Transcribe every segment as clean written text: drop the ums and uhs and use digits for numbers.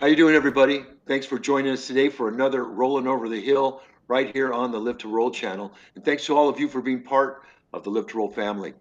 How you doing, everybody? Thanks for joining us today for another Rolling Over the Hill right here on the Live to Roll channel. And thanks to all of you for being part of the Live to Roll family.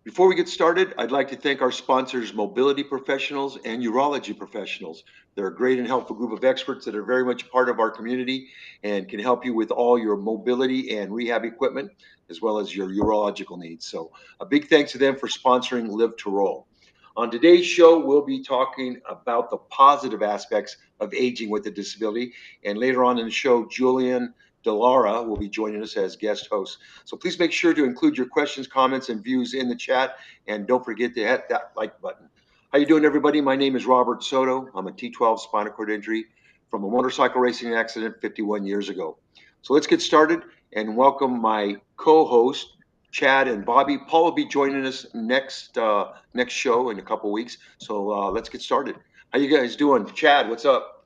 Before we get started, I'd like to thank our sponsors, Mobility Professionals and Urology Professionals. They're a great and helpful group of experts that are very much part of our community and can help you with all your mobility and rehab equipment, as well as your urological needs. So a big thanks to them for sponsoring Live to Roll. On today's show, we'll be talking about the positive aspects of aging with a disability. And later on in the show, Julian Delara will be joining us as guest host. So please make sure to include your questions, comments, and views in the chat. And don't forget to hit that like button. How you doing, everybody? My name is Robert Soto. I'm a T12 spinal cord injury from a motorcycle racing accident 51 years ago. So let's get started and welcome my co-host, Chad and Bobby. Paul will be joining us next show in a couple weeks. So let's get started. How you guys doing? Chad, what's up?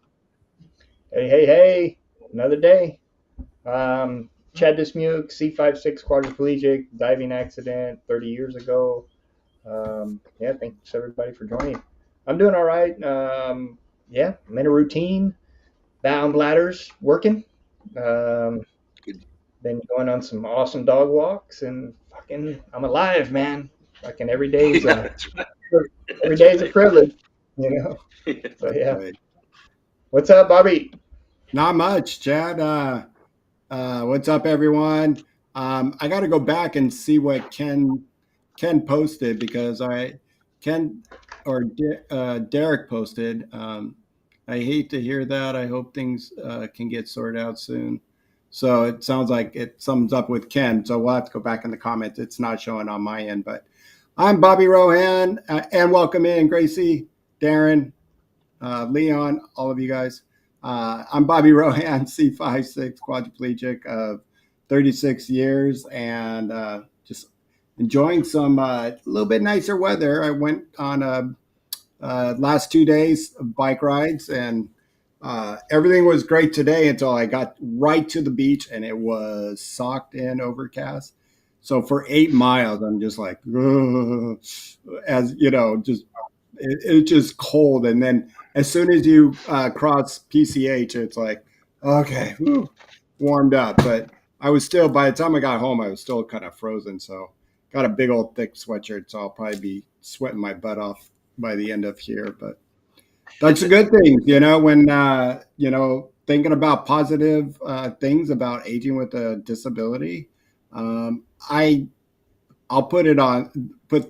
Hey, another day. Chad Dismuke, C56 quadriplegic, diving accident 30 years ago. Thanks everybody for joining. I'm doing all right. I'm in a routine, bound ladders, working. Good. Been going on some awesome dog walks and I'm alive, man. Every day's Yeah, that's right. every That's day's a right. privilege, you know. So yeah. Right. What's up, Bobby? Not much, Chad. What's up, everyone? I got to go back and see what Ken posted because Ken or Derek posted. I hate to hear that. I hope things can get sorted out soon. So it sounds like it sums up with Ken. So we'll have to go back in the comments. It's not showing on my end, but I'm Bobby Rohan, and welcome in Gracie, Darren, Leon, all of you guys. I'm Bobby Rohan, C56 quadriplegic of 36 years, and just enjoying some little bit nicer weather. I went on last 2 days of bike rides, and everything was great today until I got right to the beach, and it was socked in overcast. So for 8 miles, I'm just like, "Ugh," as you know, it's just cold. And then as soon as you cross PCH, it's like, okay, whew, warmed up. But I was still, by the time I got home, I was still kind of frozen. So got a big old thick sweatshirt. So I'll probably be sweating my butt off by the end of here. But that's a good thing, when, thinking about positive things about aging with a disability. Um, I I'll put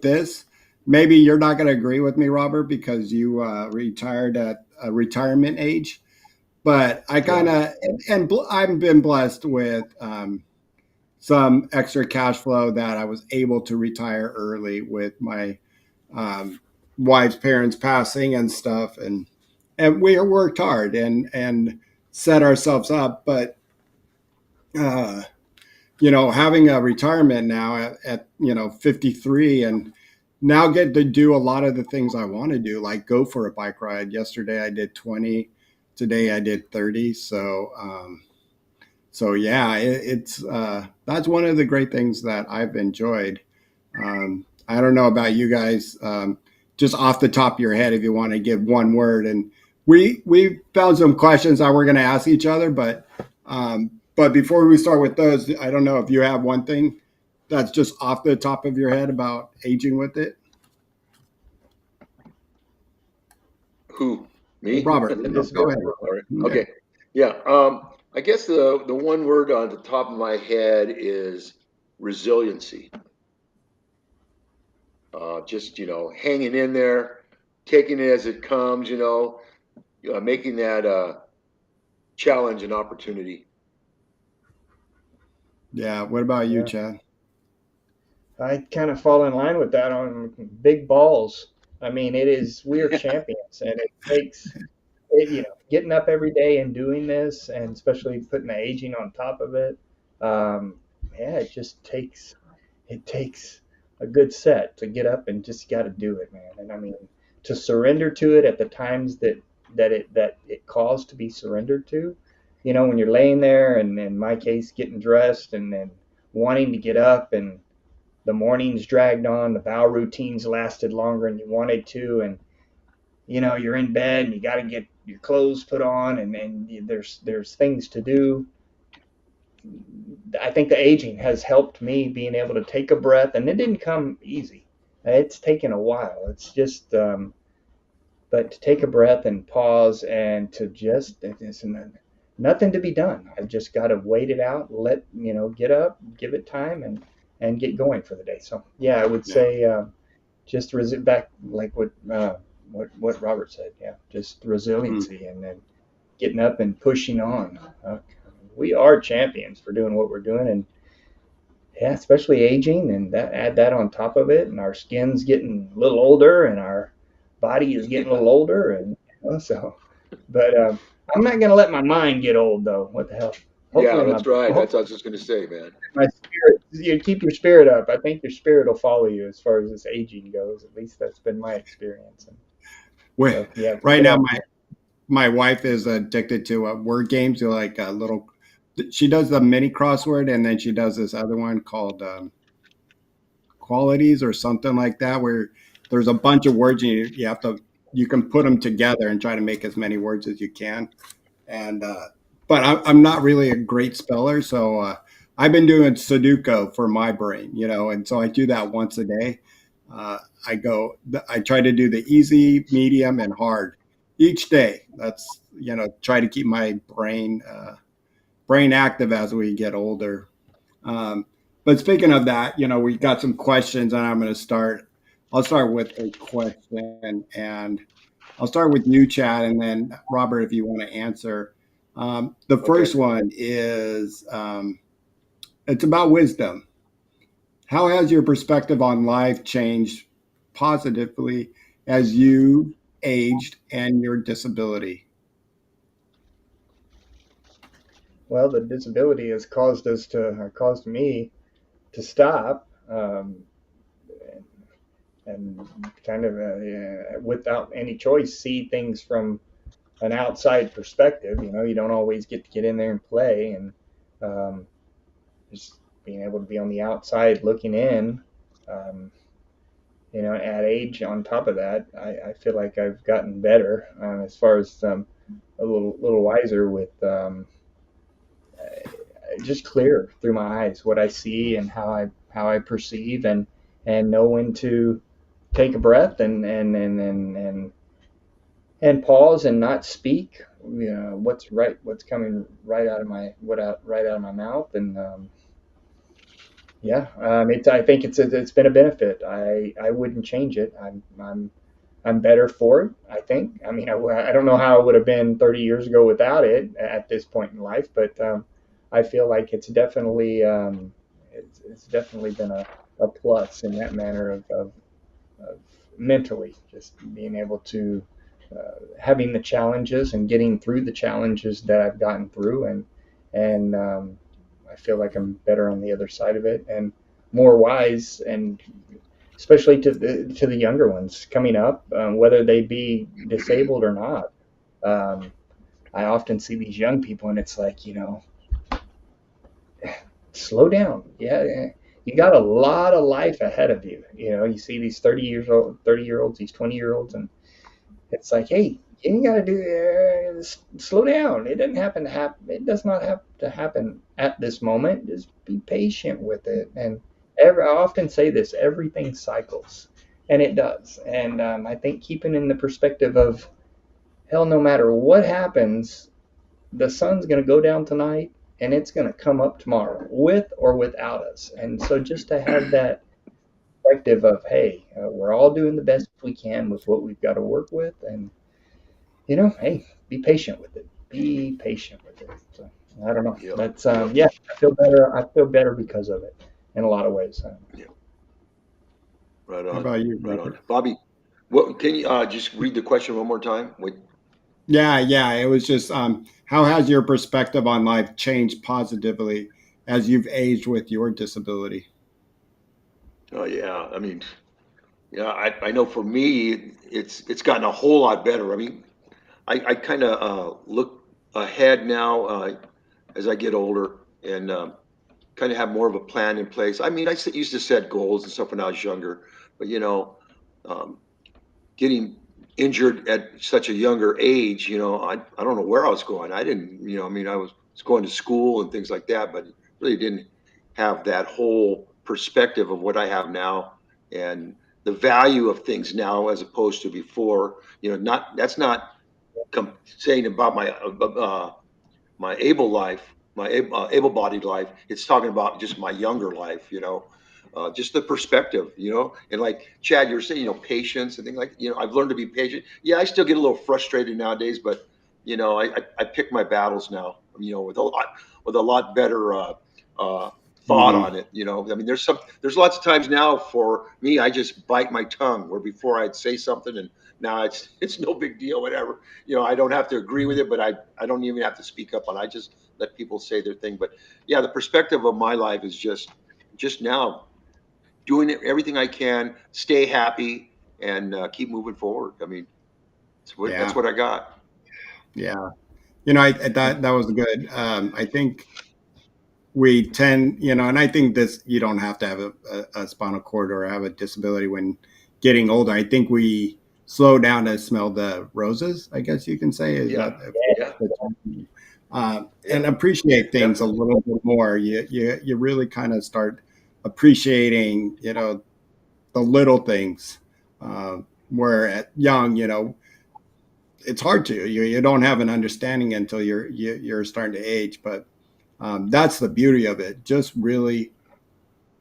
this. Maybe you're not going to agree with me, Robert, because you retired at a retirement age. But I kind Yeah. of, I've been blessed with some extra cash flow that I was able to retire early with my um, wife's parents passing and stuff, and we worked hard and set ourselves up. But uh, having a retirement now at 53 and now get to do a lot of the things I want to do, like go for a bike ride. Yesterday I did 20, today I did 30. So yeah, it's that's one of the great things that I've enjoyed. I don't know about you guys, just off the top of your head, if you want to give one word. And we found some questions that we're going to ask each other, but before we start with those, I don't know if you have one thing that's just off the top of your head about aging with it. Who? Me? Robert, go ahead, All right. Robert. Okay. Yeah. I guess the one word on the top of my head is resiliency. Just hanging in there, taking it as it comes. Making that challenge an opportunity. Yeah. What about you, Yeah. Chad? I kind of fall in line with that on big balls. I mean, we are champions, and it takes getting up every day and doing this, and especially putting the aging on top of it. Um, it just takes a good set to get up and just got to do it, man. And I mean, to surrender to it at the times that it calls to be surrendered to. When you're laying there, and in my case, getting dressed and then wanting to get up and the mornings dragged on, the bowel routines lasted longer than you wanted to, and you're in bed and you got to your clothes put on, and there's things to do. I think the aging has helped me being able to take a breath, and it didn't come easy. It's taken a while. It's just, but to take a breath and pause and to just, it's nothing to be done. I've just got to wait it out, get up, give it time, and get going for the day. So yeah, I would Yeah. say just back like what Robert said. Yeah, just resiliency and then getting up and pushing on. We are champions for doing what we're doing, and yeah, especially aging, and that add that on top of it, and our skin's getting a little older, and our body is getting a little older, and so. But I'm not gonna let my mind get old, though. What the hell? Yeah, Hopefully, that's right. That's what I was just going to say, man. my spirit. You keep your spirit up. I think your spirit will follow you as far as this aging goes. At least that's been my experience. And Well, so yeah, keep right it now, up. my wife is addicted to word games. Like a little, she does the mini crossword, and then she does this other one called qualities or something like that, where there's a bunch of words and you can put them together and try to make as many words as you can. And but I'm not really a great speller, so I've been doing Sudoku for my brain, and so I do that once a day. Uh, I try to do the easy, medium, and hard each day. That's try to keep my brain active as we get older. Um, but speaking of that, we got some questions, and I'm going to start. I'll start with a question, and I'll start with you, Chad, and then Robert, if you want to answer. The Okay. first one is it's about wisdom. How has your perspective on life changed positively as you aged and your disability? Well, the disability has caused me to stop, and kind of without any choice, see things from an outside perspective. You don't always get to get in there and play, and um, just being able to be on the outside looking in. Um, at age, on top of that, I feel like I've gotten better as far as a little wiser with just clear through my eyes what I see and how I perceive, and know when to take a breath and pause and not speak. What's coming right out of my mouth, and yeah, I think it's been a benefit. I wouldn't change it. I'm better for it. I think. I mean, I don't know how it would have been 30 years ago without it at this point in life, but I feel like it's definitely been a plus in that manner of mentally just being able to having the challenges and getting through the challenges that I've gotten through, and I feel like I'm better on the other side of it and more wise, and especially to the younger ones coming up, whether they be disabled or not. Um, I often see these young people, and it's like, slow down. Yeah, you got a lot of life ahead of you. You see these 30-year olds, these 20-year-olds, and it's like, hey, you ain't got to do slow down. It doesn't happen to happen. It does not have to happen at this moment. Just be patient with it. And I often say this: everything cycles, and it does. And I think keeping in the perspective of hell, no matter what happens, the sun's going to go down tonight, and it's going to come up tomorrow, with or without us. And so, just to have that perspective of, hey, we're all doing the best we can with what we've got to work with, and hey, be patient with it. Be patient with it. So I don't know. Yep. That's Yep. yeah. I feel better. I feel better because of it in a lot of ways. Yep. Right How on. about you, Right on. Robert? Bobby, what can you just read the question one more time? Wait. Yeah. It was just how has your perspective on life changed positively as you've aged with your disability? Oh yeah. I mean, yeah. I know for me, it's gotten a whole lot better. I mean, I kind of look ahead now as I get older and kind of have more of a plan in place. I mean, used to set goals and stuff when I was younger, but um, getting injured at such a younger age, I don't know where I was going. I didn't, I mean, was going to school and things like that, but really didn't have that whole perspective of what I have now and the value of things now as opposed to before. Not that's not saying about my able life, my able-bodied life. It's talking about just my younger life, just the perspective, and like Chad, you're saying, patience and things like, I've learned to be patient. Yeah, I still get a little frustrated nowadays, but I pick my battles now, with a lot better thought Mhm. on it. I mean, there's lots of times now for me, I just bite my tongue where before I'd say something and now it's no big deal, whatever. I don't have to agree with it, but I don't even have to speak up on it. I just let people say their thing. But yeah, the perspective of my life is just now doing everything I can, stay happy, and keep moving forward. I mean, that's Yeah, what I got. yeah. That was good. I think we tend, and I think this, you don't have to have a spinal cord or have a disability when getting older. I think we slow down to smell the roses, I guess you can say. Is Yeah, that yeah, the term? yeah, And appreciate things a definitely. little bit more. You really kind of start appreciating, the little things. Where at young, it's hard to. You don't have an understanding until you're starting to age, but that's the beauty of it. Just really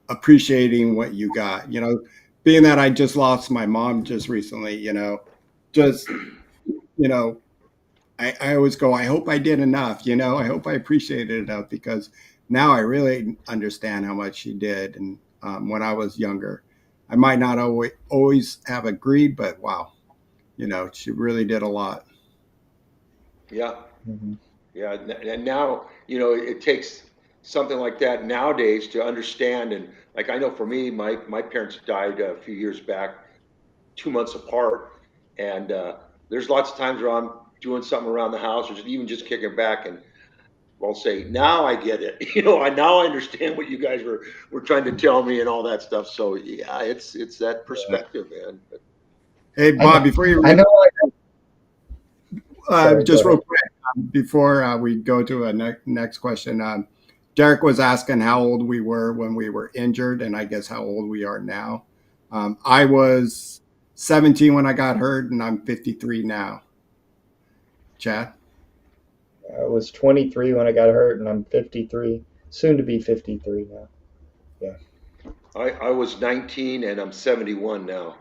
appreciating what you got. Being that I just lost my mom just recently, just you know, I always go, I hope I did enough. I hope I appreciated enough because now I really understand how much she did. And when I was younger, I might not always have agreed, but wow, she really did a lot. Yeah, Mhm. yeah. And now, it takes something like that nowadays to understand. And like I know for me, my parents died a few years back, 2 months apart. And there's lots of times where I'm doing something around the house or even just kicking back and I'll say, now I get it. I understand what you guys were trying to tell me and all that stuff. So yeah, it's that perspective, man. But Hey, I Bob, know. before you I know. Sorry. Go just real ahead. quick, before we go to a next question, Derek was asking how old we were when we were injured, and I guess how old we are now. I was 17 when I got hurt, and I'm 53 now. Chad? I was 23 when I got hurt, and I'm 53, soon to be 53 now. Yeah. I was 19 and I'm 71 now.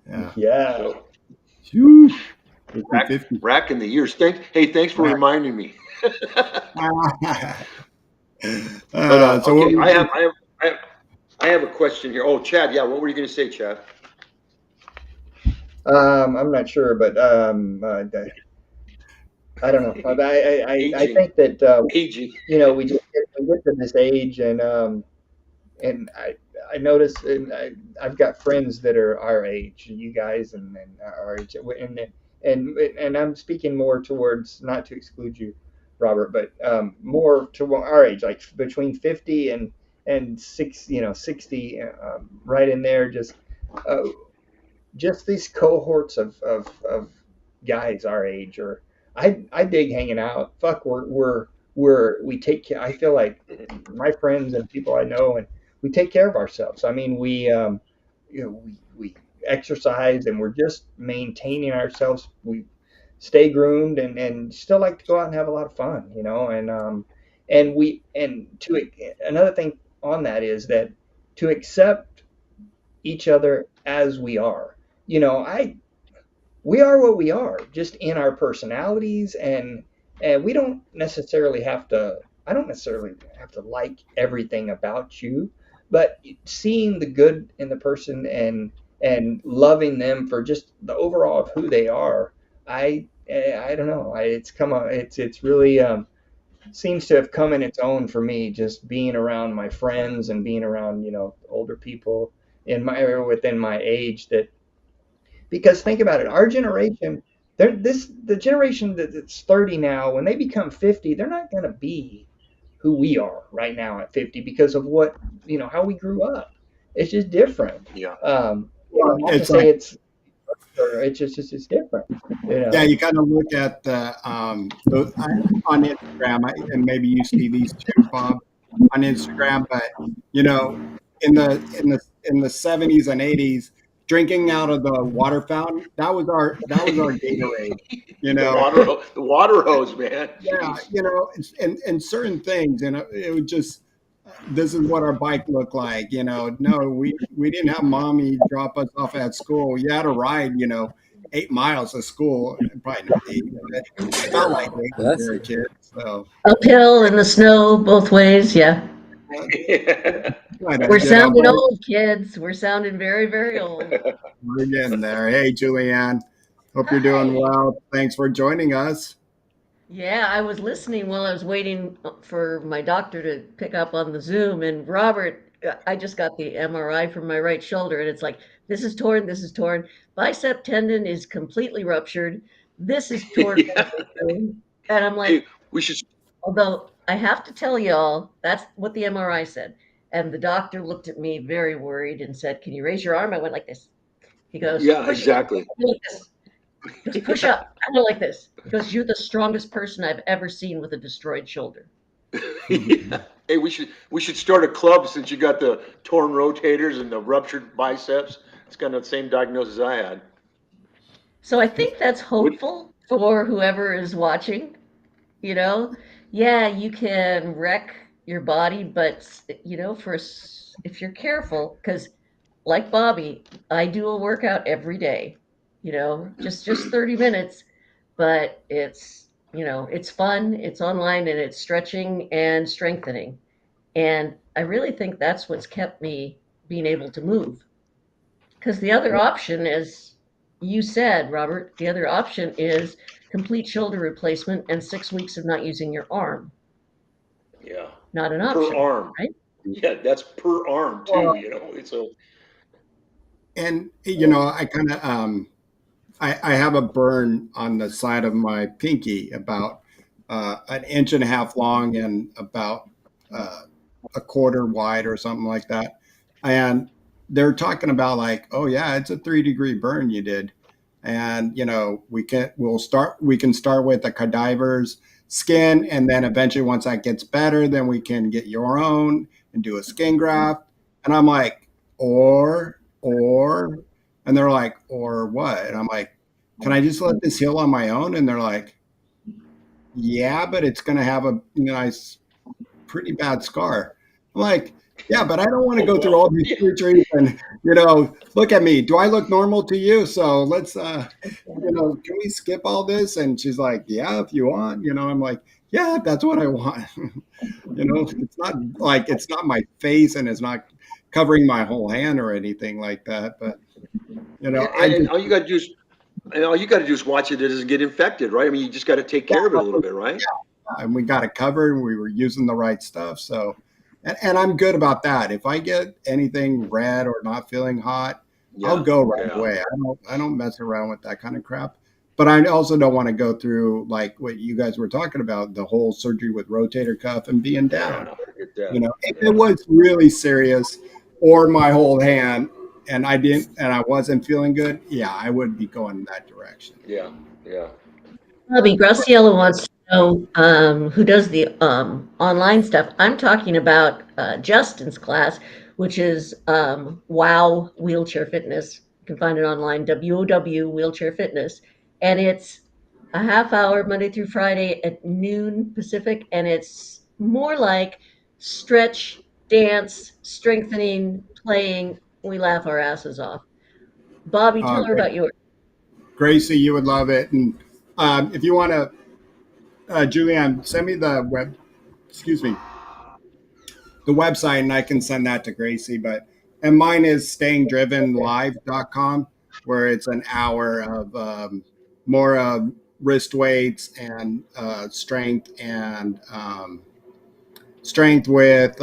Yeah. Yeah. So Phew. 50 rack, 50. racking the years. Thanks for Right. reminding me. But So what okay, we do? I have a question here. Oh, Chad, yeah, what were you going to say, Chad? I'm not sure, but I don't know. I Aging, think that aging. we get to this age, and I notice, and I've got friends that are our age, you guys, and our age, and I'm speaking more towards, not to exclude you, Robert, but more to our age, like between 50 and 60, right in there, uh, just these cohorts of guys our age, or I dig hanging out. Fuck, we take care. I feel like my friends and people I know, and we take care of ourselves. I mean, we exercise, and we're just maintaining ourselves. We stay groomed, and still like to go out and have a lot of fun, and we and to another thing on that is that to accept each other as we are. I We are what we are, just in our personalities, and we don't necessarily have to. I don't necessarily have to like everything about you, but seeing the good in the person, and loving them for just the overall of who they are. I don't know. It's really seems to have come in its own for me, just being around my friends and being around older people in my or within my age, that because think about it, our generation, the generation that's 30 now, when they become 50, they're not going to be who we are right now at 50, because of what, how we grew up. It's just different. Yeah. Not to It's say like it's or it's different. You know? Yeah, you kind of look at on Instagram, and maybe you see these too, Bob, on Instagram. But you know, in the 70s and 80s, drinking out of the water fountain, that was our Gatorade. You The know, water hose, man. yeah, Jeez. and certain things, it would just this is what our bike looked like. No, we didn't have mommy drop us off at school. You had to ride, 8 miles to school, probably not eight, but it felt like eight when we That's were a kid. So, Uphill in the snow, both ways. Yeah. uh, Yeah. trying to We're get on sounding board. old, kids. We're sounding very, very old. We're getting there. Hey, Julianne, hope you're doing Hi. well. Thanks for joining us. Yeah, I was listening while I was waiting for my doctor to pick up on the Zoom. And Robert, I just got the MRI from my right shoulder, and it's like, this is torn, this is torn. Bicep tendon is completely ruptured. This is torn Yeah. partly through. And I'm like, Hey, we should. although I have to tell y'all, that's what the MRI said. And the doctor looked at me very worried and said, can you raise your arm? I went like this. He goes, Yeah, push it exactly. like this. He goes, push up. I go like this. He goes, you're the strongest person I've ever seen with a destroyed shoulder. Yeah. Hey, we should start a club since you got the torn rotators and the ruptured biceps. It's kind of the same diagnosis I had. So I think that's What? hopeful for whoever is watching. You know, yeah, you can wreck your body, but if you're careful, because like Bobby, I do a workout every day. Just 30 minutes, but it's fun, it's online, and it's stretching and strengthening. And I really think that's what's kept me being able to move. Because the other option is, you said, Robert, the other option is complete shoulder replacement and 6 weeks of not using your arm. Yeah, Not an per option, arm. right? Yeah, that's per arm too. Well, It's a. and I kind of I have a burn on the side of my pinky about an inch and a half long and about uh, a quarter wide or something like that. And they're talking about like, oh yeah, it's a 3-degree burn you did. And we can start with the cadaver's skin, and then eventually once that gets better, then we can get your own and do a skin graft. And I'm like, or and they're like, or what? And I'm like, can I just let this heal on my own? And they're like, yeah, but it's going to have a nice, pretty bad scar. I'm like, yeah, but I don't want to Oh go through all well. these Yeah. surgeries and, look at me. Do I look normal to you? So let's, can we skip all this? And she's like, yeah, if you want. I'm like, yeah, that's what I want. It's not like it's not my face and it's not covering my whole hand or anything like that. But, And, I and just, all you got to do is watch it. It doesn't get infected, right? I mean, you just got to take care of it a little bit, right? and we got it covered and we were using the right stuff. So, and I'm good about that. If I get anything red or not feeling hot, I'll Yeah. go right Yeah. away. I don't mess around with that kind of crap. But I also don't want to go through like what you guys were talking about, the whole surgery with rotator cuff and being Yeah. down. No, forget that. If it Yeah. was really serious or my whole hand and I wasn't feeling good, yeah, I would be going in that direction. Yeah. Yeah. Bobby Graciela wants to know who does the online stuff. I'm talking about Justin's class, which is WOW Wheelchair Fitness. You can find it online, WOW Wheelchair Fitness. And it's a half hour Monday through Friday at noon Pacific. And it's more like stretch, dance, strengthening, playing. We laugh our asses off. Bobby, tell her Great. about yours. Gracie, you would love it. And if you want to, Julianne, send me excuse me, the website, and I can send that to Gracie. And mine is stayingdrivenlive.com, where it's an hour of more wrist weights and strength with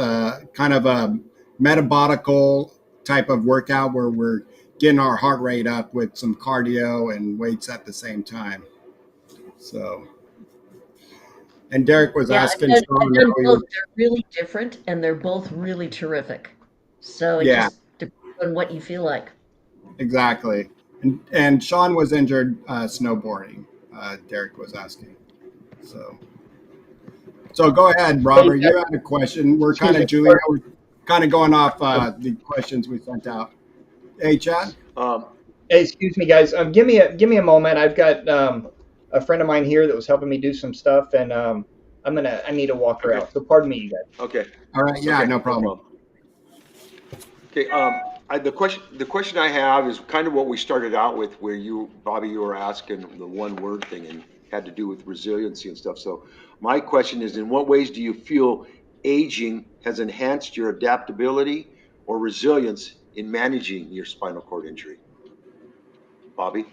kind of a metabolical type of workout where we're getting our heart rate up with some cardio and weights at the same time. So, and Derek was Yeah, asking I've Shawn done how he both. was. They're really different and they're both really terrific. So it Yeah, just depends on what you feel like. exactly. And Shawn was injured snowboarding. Derek was asking. So so go ahead, Hey, Robert. You had a question. We're kind excuse of me. Julia. We're kind of going off the questions we sent out. Hey, Chad. Um, Hey, excuse me, guys. Give me a moment. I've got a friend of mine here that was helping me do some stuff, and I need to walk her okay, out. So pardon me, you guys. okay, All right. Yeah, okay, no no problem. problem. Okay, the question I have is kind of what we started out with, where you, Bobby, you were asking the one word thing and had to do with resiliency and stuff. So my question is, in what ways do you feel aging has enhanced your adaptability or resilience in managing your spinal cord injury? Bobby?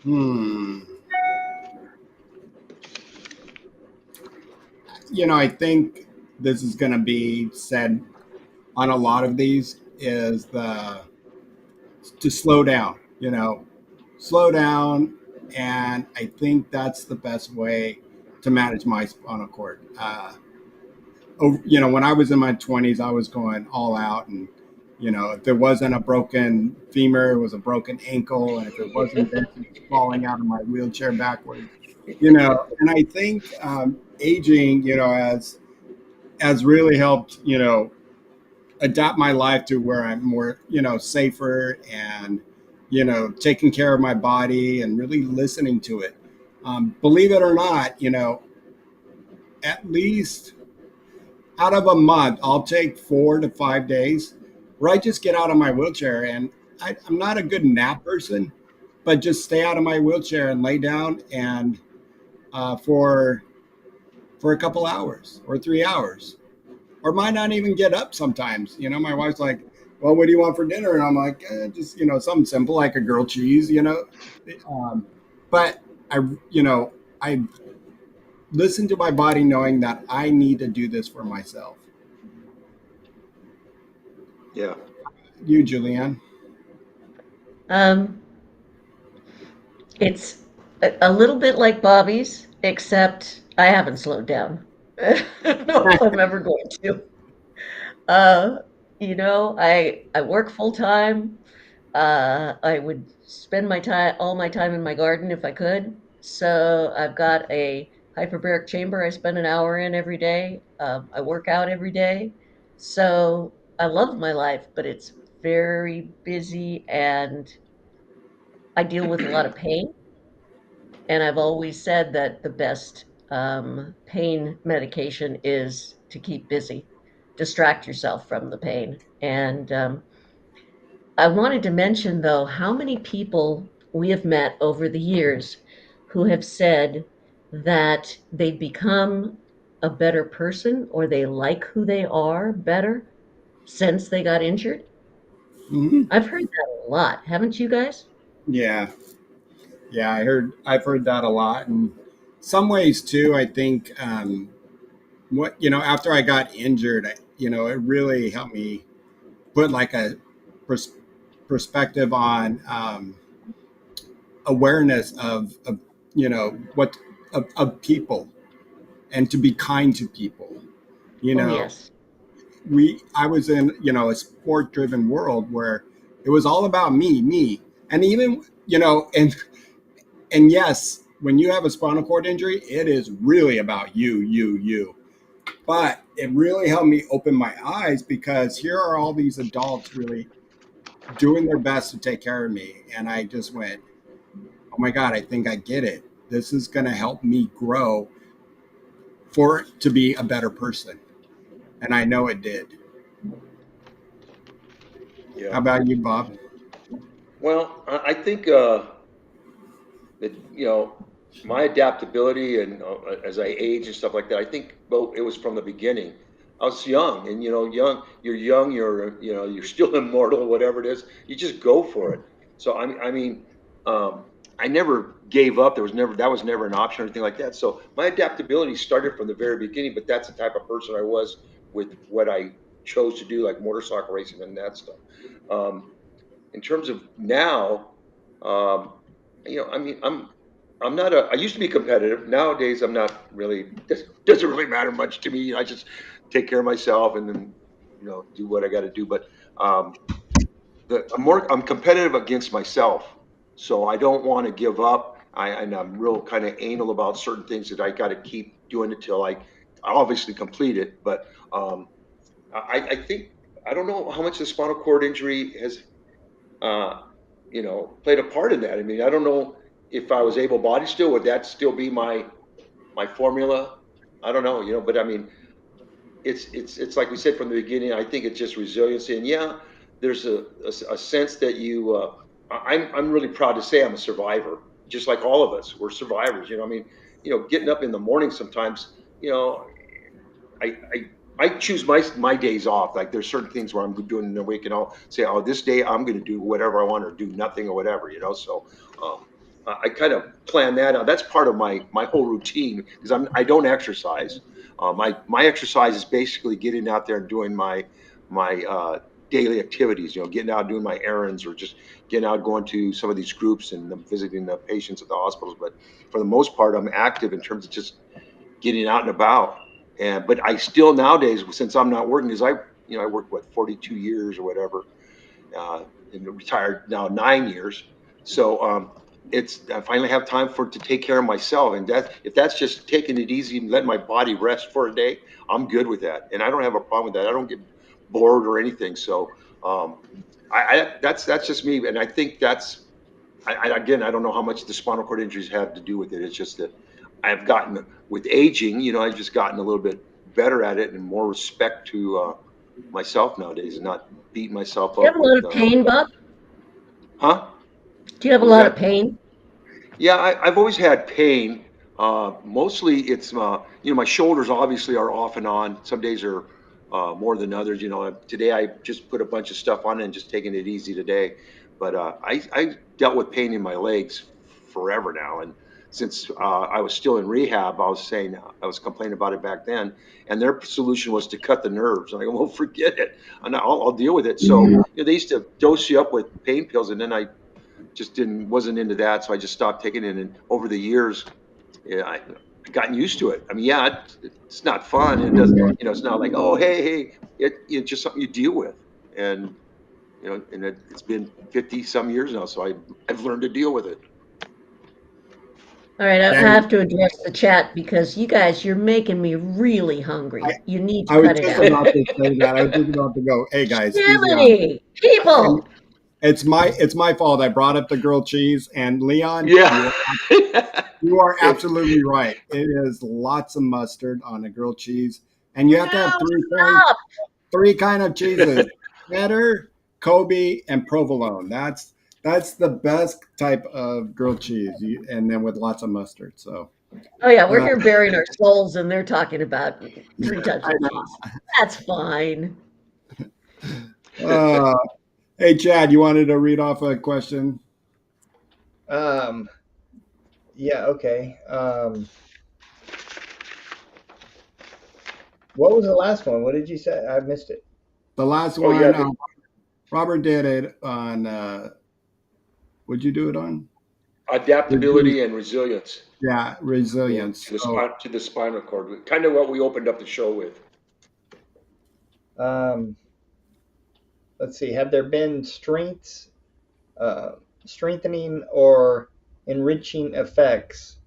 Hmm. I think this is going to be said on a lot of these is the to slow down. Slow down, and I think that's the best way to manage my spinal cord. When I was in my 20s, I was going all out, and if there wasn't a broken femur, it was a broken ankle, and if it wasn't this, it was falling out of my wheelchair backwards. And I think aging, has really helped, adapt my life to where I'm more, safer and, taking care of my body and really listening to it. Believe it or not, at least out of a month, I'll take 4 to 5 days where I just get out of my wheelchair. And I'm not a good nap person, but just stay out of my wheelchair and lay down and for a couple hours or 3 hours, or might not even get up sometimes. My wife's like, "Well, what do you want for dinner?" And I'm like, just something simple like a grilled cheese. Um, but I I listen to my body, knowing that I need to do this for myself. Yeah. You, Julianne. Um, it's a little bit like Bobby's, except I haven't slowed down. No, I'm ever going to. Uh, I work full time. I would spend all my time in my garden if I could. So I've got a hyperbaric chamber I spend an hour in every day. I work out every day. So I love my life, but it's very busy and I deal with a lot of pain. And I've always said that the best pain medication is to keep busy, distract yourself from the pain. And I wanted to mention, though, how many people we have met over the years who have said that they've become a better person or they like who they are better since they got injured. Hmm. I've heard that a lot, haven't you guys? Yeah, yeah. I've heard that a lot, and some ways too. I think what after I got injured, it really helped me put like a pers- perspective on awareness of what of people, and to be kind to people. you Oh, know yes. I was in a sport driven world where it was all about me, and even and yes, when you have a spinal cord injury, it is really about you. But it really helped me open my eyes, because here are all these adults really doing their best to take care of me, and I just went, oh my God, I think I get it. This is going to help me grow for to be a better person. And I know it did. Yeah. How about you, Bob? Well, I think that my adaptability and as I age and stuff like that, I think it was from the beginning. I was young, and young, you're still immortal, whatever it is. You just go for it. So I mean, I never gave up. That was never an option or anything like that. So my adaptability started from the very beginning. But that's the type of person I was with what I chose to do, like motorcycle racing and that stuff. Um, in terms of now, um, I mean, I'm not a. I used to be competitive. Nowadays, I'm not really. Doesn't really matter much to me. I just take care of myself and then do what I got to do. But um, I'm competitive against myself, so I don't want to give up. And I'm real kind of anal about certain things that I got to keep doing until I obviously complete it. But um, I think I don't know how much the spinal cord injury has uh, played a part in that. I mean, I don't know if I was able-bodied still, would that still be my formula? I don't know, but I mean, it's like we said from the beginning. I think it's just resiliency, and yeah, there's a sense that I'm really proud to say I'm a survivor, just like all of us. We're survivors. I mean, getting up in the morning sometimes. You know, I choose my days off. Like there's certain things where I'm doing in the week, and I'll say, oh, this day I'm going to do whatever I want or do nothing or whatever. So um, I kind of plan that out. That's part of my whole routine because I don't exercise. My exercise is basically getting out there and doing my daily activities. Getting out doing my errands or just getting out going to some of these groups and visiting the patients at the hospitals. But for the most part, I'm active in terms of just getting out and about. And but I still nowadays, since I'm not working, because I worked 42 years or whatever, and retired now 9 years. So it's I finally have time to take care of myself, and that if that's just taking it easy and letting my body rest for a day, I'm good with that, and I don't have a problem with that. I don't get bored or anything. So um, that's just me, and I think that's again, I don't know how much the spinal cord injuries have to do with it. It's just that I've gotten with aging, I've just gotten a little bit better at it and more respect to myself nowadays, and not beating myself Do you have up a with, lot of pain, Bob? huh? Do you have a What was lot of that? pain? Yeah, I've always had pain. Mostly it's, my shoulders obviously are off and on. Some days are more than others. Today I just put a bunch of stuff on and just taking it easy today. But I dealt with pain in my legs forever now. And since I was still in rehab, I was complaining about it back then. And their solution was to cut the nerves. And I go, well, forget it. I'll deal with it. So, they used to dose you up with pain pills. And then I just wasn't into that, so I just stopped taking it. And over the years, yeah, I gotten used to it. I mean, yeah, it's not fun, and it does. It's not like, oh, hey, it's just something you deal with, and it's been 50 some years now, so I've learned to deal with it. All right, I Yeah, have to address the chat because you guys, you're making me really I, hungry. You need to I was cut it just out. about to say that. I was just about to go, hey guys, easy on. Jiminy, And people! it's my fault. I brought up the grilled cheese, and Leon, Yeah. you are It's absolutely right. It is lots of mustard on a grilled cheese, and you have to have No, three stop! three kind of cheeses: cheddar, Kobe, and provolone. That's the best type of grilled cheese, and then with lots of mustard. So Oh yeah, we're uh, here burying our souls, and they're talking about three types I of know. cheese. That's fine. Uh, hey, Chad, you wanted to read off a question? Um, yeah, okay. What was the last one? What did you say? I missed it. The last oh yeah, one, Robert did it on. Would you do it on? adaptability and resilience. Yeah, resilience. So To the spinal cord, kind of what we opened up the show with. Um, let's see. Have there been uh, strengthening or enriching effects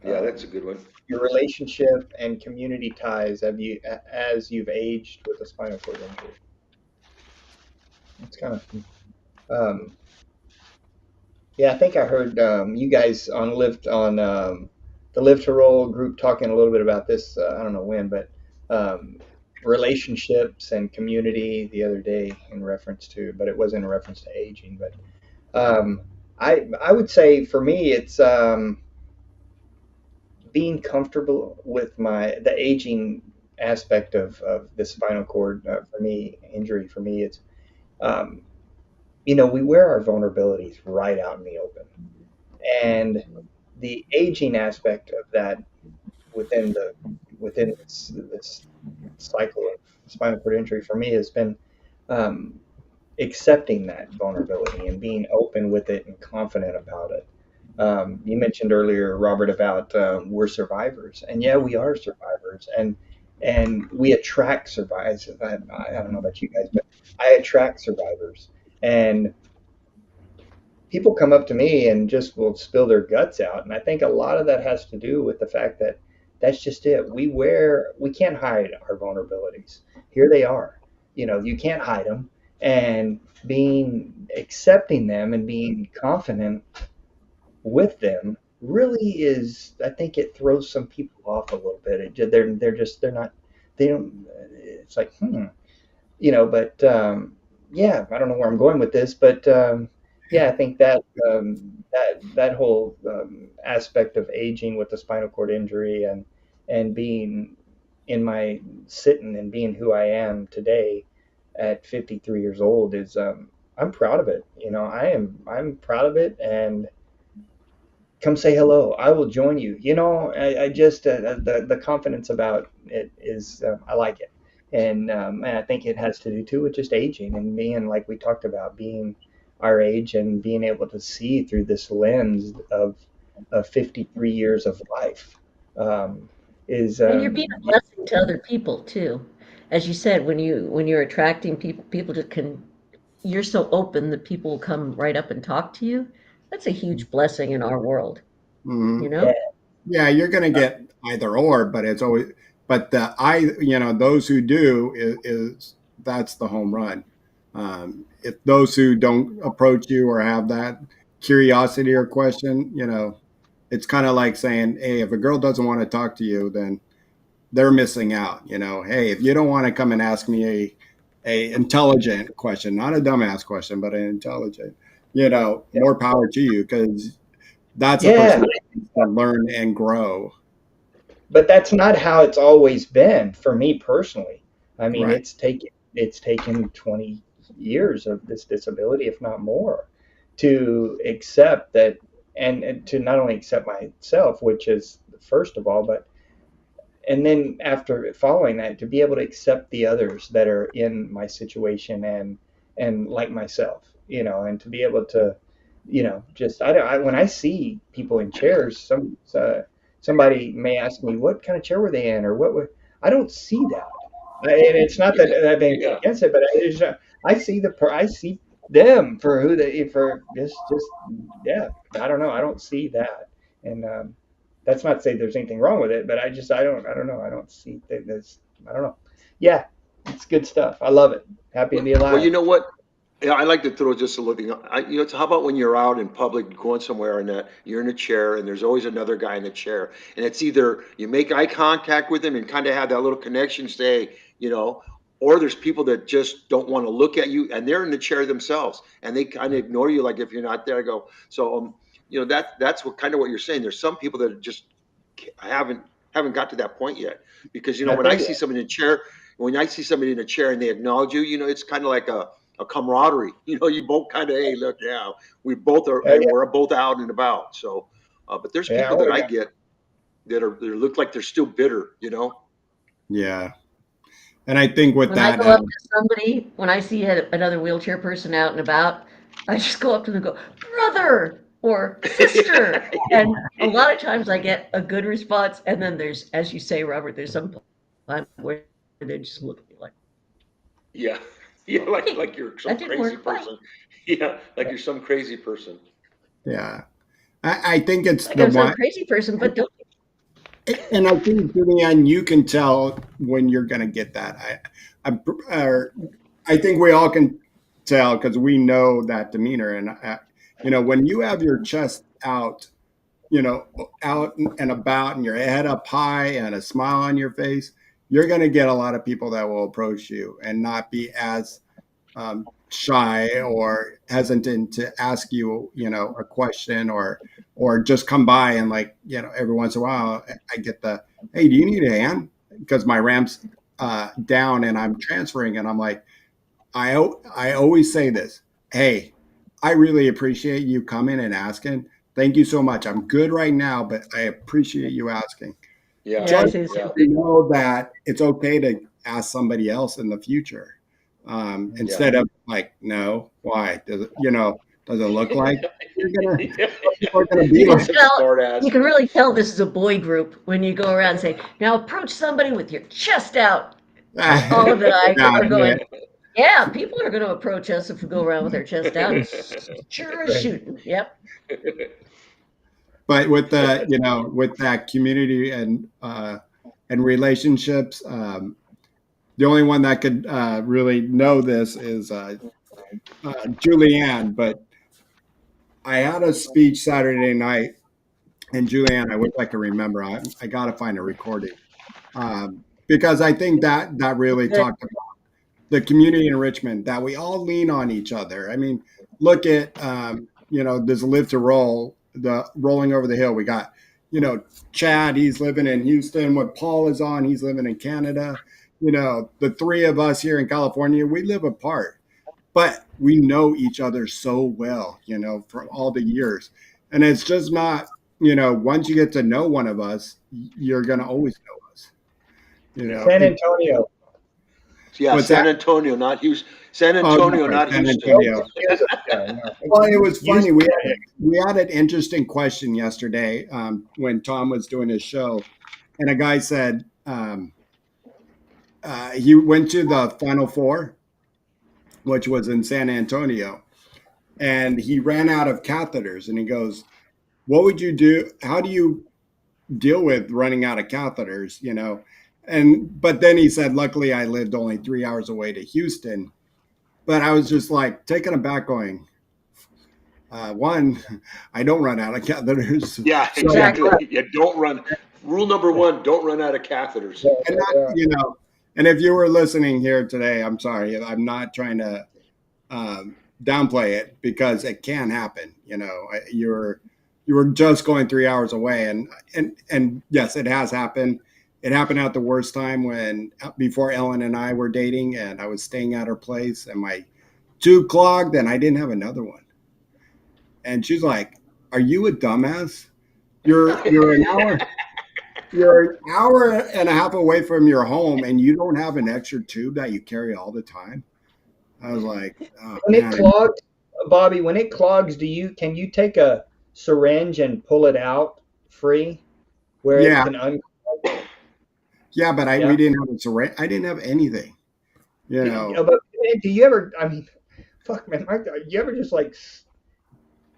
Yeah, that's a um, good one. your relationship and community ties as you've aged with a spinal cord injury? It's kind of yeah. I think I heard you guys the Live to Roll group talking a little bit about this. I don't know when, but um, relationships and community the other day in reference to, but it was in reference to aging. But um, I would say for me, it's being comfortable with the aging aspect of the spinal cord for me, injury for me. It's um, we wear our vulnerabilities right out in the open, and the aging aspect of that within this cycle of spinal cord injury for me has been um, accepting that vulnerability and being open with it and confident about it. You mentioned earlier, Robert, about we're survivors, and yeah, we are survivors, and we attract survivors. I don't know about you guys, but I attract survivors. And people come up to me and just will spill their guts out. And I think a lot of that has to do with the fact that that's just it. We can't hide our vulnerabilities. Here they are. You can't hide them. And being accepting them and being confident with them really is, I think it throws some people off a little bit. They're not, they don't, it's like, but yeah, I don't know where I'm going with this, but yeah, I think that that whole aspect of aging with the spinal cord injury and being in my sitting and being who I am today at 53 years old is I'm proud of it. I'm proud of it, and come say hello. I will join you. I just the confidence about it is I like it, and I think it has to do too with just aging and being like we talked about being our age and being able to see through this lens of 53 years of life is And you're being a blessing to other people too. As you said, when you're attracting people, people just can. You're so open that people will come right up and talk to you. That's a huge blessing in our world, you Mhm. yeah, know? Yeah, you're going to get either or, but it's always, but those who do is that's the home run. If those who don't approach you or have that curiosity or question, it's kind of like saying, hey, if a girl doesn't want to talk to you, then they're missing out. Hey, if you don't want to come and ask me a intelligent question, not a dumbass question, but an intelligent, more power to you, because that's a yeah. person that needs to learn and grow. But that's not how it's always been for me personally. I mean, Right. it's taken 20 years of this disability, if not more, to accept that, and to not only accept myself, which is first of all, but and then after following that, to be able to accept the others that are in my situation and like myself, and to be able to, just I don't I, when I see people in chairs, somebody may ask me what kind of chair were they in or what were, I don't see that. And it's not that I've been Yeah. against it, but I see them for who they for just yeah. I don't know. I don't see that, and that's not to say there's anything wrong with it, but I don't know. I don't see that there's I don't know. Yeah, it's good stuff. I love it. Happy to be Well, alive. you know what? Yeah, I like to throw just a little thing. How about when you're out in public, going somewhere, and you're in a chair, and there's always another guy in the chair, and it's either you make eye contact with him and kind of have that little connection, say, or there's people that just don't want to look at you, and they're in the chair themselves, and they kind of ignore you, like if you're not there. I go, so that's what kind of what you're saying. There's some people that just haven't got to that point yet, because I when I think see somebody in a chair, when I see somebody in a chair and they acknowledge you, it's kind of like a camaraderie. You both kind of, hey, look, yeah, we both are, and yeah, we're both out and about. So, but there's yeah, people oh that I yeah, get that look like they're still bitter. Yeah. And I think with When I that, go up to somebody, when I see another wheelchair person out and about, I just go up to them and go, brother or sister. And a lot of times I get a good response. And then there's, as you say, Robert, there's some time where they just look at me like, Yeah, yeah, like hey, you're some that didn't crazy work. Bye. person. Yeah, like you're some crazy person. yeah, I think it's Like the I'm some one, crazy person, but don't. and I think to the end, you can tell when you're going to get that. I, or I think we all can tell because we know that demeanor. And, when you have your chest out, you know, out and about and your head up high and a smile on your face, you're going to get a lot of people that will approach you and not be as shy or hesitant to ask you, a question or just come by and like, every once in a while I get the, hey, do you need a hand? Because my ramp's down and I'm transferring and I'm like, I always say this, hey, I really appreciate you coming and asking. Thank you so much. I'm good right now, but I appreciate you asking. Yeah, Yeah, I Just say the so same yeah, thing. you know that it's okay to ask somebody else in the future, yeah. instead of like, no, why? Does it look like you're gonna? Yeah. People are gonna You be can like, Some tell, smart you ass. can really tell this is a boy group when you go around and say, now approach somebody with your chest out. And ah, all of it, I yeah, are going, yeah, Yeah, people are going to approach us if we go around with our chest out. Sure as Right. shooting. Yep. But with the, with that community and relationships, the only one that could really know this is Julianne. But I had a speech Saturday night, and Julianne, I wish I could remember. I got to find a recording, because I think that really Good. talked about the community enrichment, that we all lean on each other. I mean, look at this live to roll, the rolling over the hill. We got, Chad, he's living in Houston. What Paul is on, he's living in Canada. The three of us here in California, we live apart, but we know each other so well, from all the years. And it's just not, once you get to know one of us, you're going to always know us. San Antonio. Yeah, What's San that? Antonio, not Houston. San Oh, Antonio, sorry, not San Houston. Antonio. Yeah, no. Well, it was funny. Houston, We had an interesting question yesterday, when Tom was doing his show, and a guy said he went to the Final Four, which was in San Antonio, and he ran out of catheters, and he goes, "What would you do? How do you deal with running out of catheters?" But then he said, "Luckily, I lived only 3 hours away to Houston." But I was just like taken aback, going, one, I don't run out of catheters. Yeah, So, exactly. Yeah, don't run. Rule number one: don't run out of catheters. and not, and if you were listening here today, I'm sorry, I'm not trying to downplay it, because it can happen. You were just going 3 hours away, and yes, it has happened. It happened at the worst time, when before Ellen and I were dating, and I was staying at her place, and my tube clogged, and I didn't have another one. And she's like, "Are you a dumbass? You're an hour you're an hour and a half away from your home, and you don't have an extra tube that you carry all the time." I was like, "Oh When it man." clogs, Bobby, when it clogs, can you take a syringe and pull it out free where it Yeah, can yeah, but we Yeah. didn't have a syringe. I didn't have anything. You know, But do you ever? I mean, fuck, man, you ever just like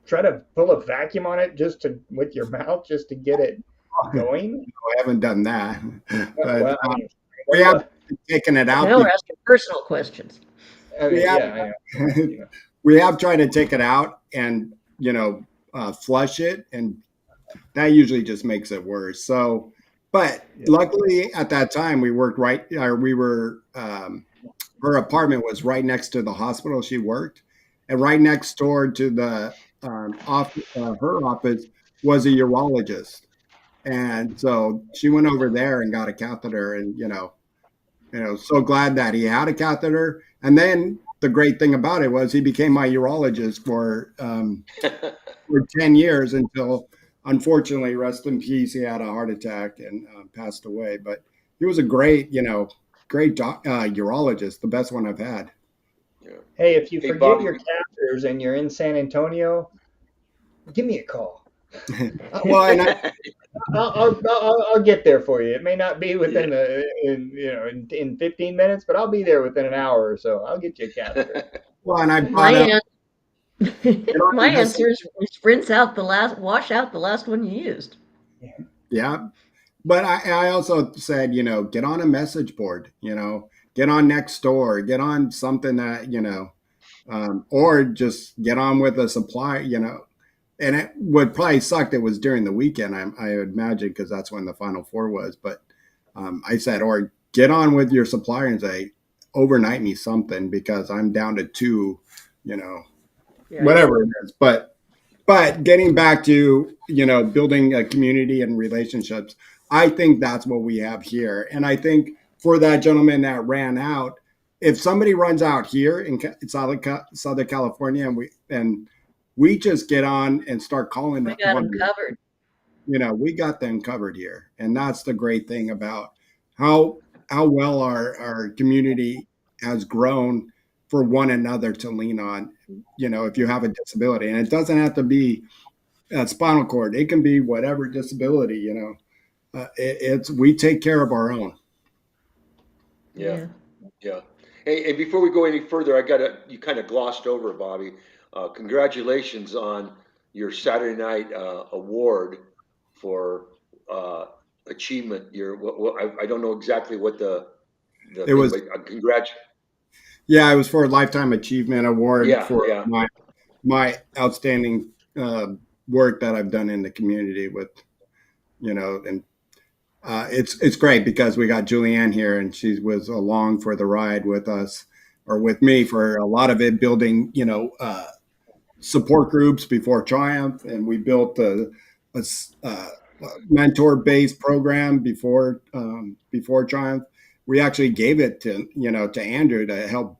try to pull a vacuum on it just to with your mouth just to get it going? I haven't done that, but Well, I mean, we have taken it out. Now we're asking personal questions. We have, yeah, you know. we have tried to take it out and flush it, and that usually just makes it worse. So, but luckily at that time we worked right. We were her apartment was right next to the hospital she worked, and right next door to the her office was a urologist, and so she went over there and got a catheter, and so glad that he had a catheter. And then the great thing about it was he became my urologist for 10 years, until, unfortunately, rest in peace, he had a heart attack and passed away. But he was a great urologist, the best one I've had. Yeah. Hey, if you Hey, forget Bobby. your catheters and you're in San Antonio, give me a call. Well, and I'll get there for you. It may not be within in 15 minutes, but I'll be there within an hour or so. I'll get you a catheter. I My brought up, my answer is wash out the last one you used. yeah. But I also said, get on a message board, get on Nextdoor, get on something that, or just get on with a supplier. And it would probably sucked. It was during the weekend, I would imagine, because that's when the Final Four was. But I said, or get on with your supplier and say, overnight me something, because I'm down to two, whatever it is. But getting back to, building a community and relationships, I think that's what we have here. And I think for that gentleman that ran out, if somebody runs out here in Southern California, and we just get on and start calling We got them covered. we got them covered here. And that's the great thing about how well our community has grown for one another to lean on, if you have a disability. And it doesn't have to be a spinal cord. It can be whatever disability, it's we take care of our own. Yeah. Hey, and before we go any further, you kind of glossed over, Bobby. Congratulations on your Saturday night award for uh, achievement. I don't know exactly what the It thing, was but congrats. Yeah, it was for a lifetime achievement award Yeah, for yeah, my outstanding work that I've done in the community with and it's great because we got Julianne here and she was along for the ride with us or with me for a lot of it, building support groups before Triumph, and we built a mentor-based program before Triumph. We actually gave it to Andrew to help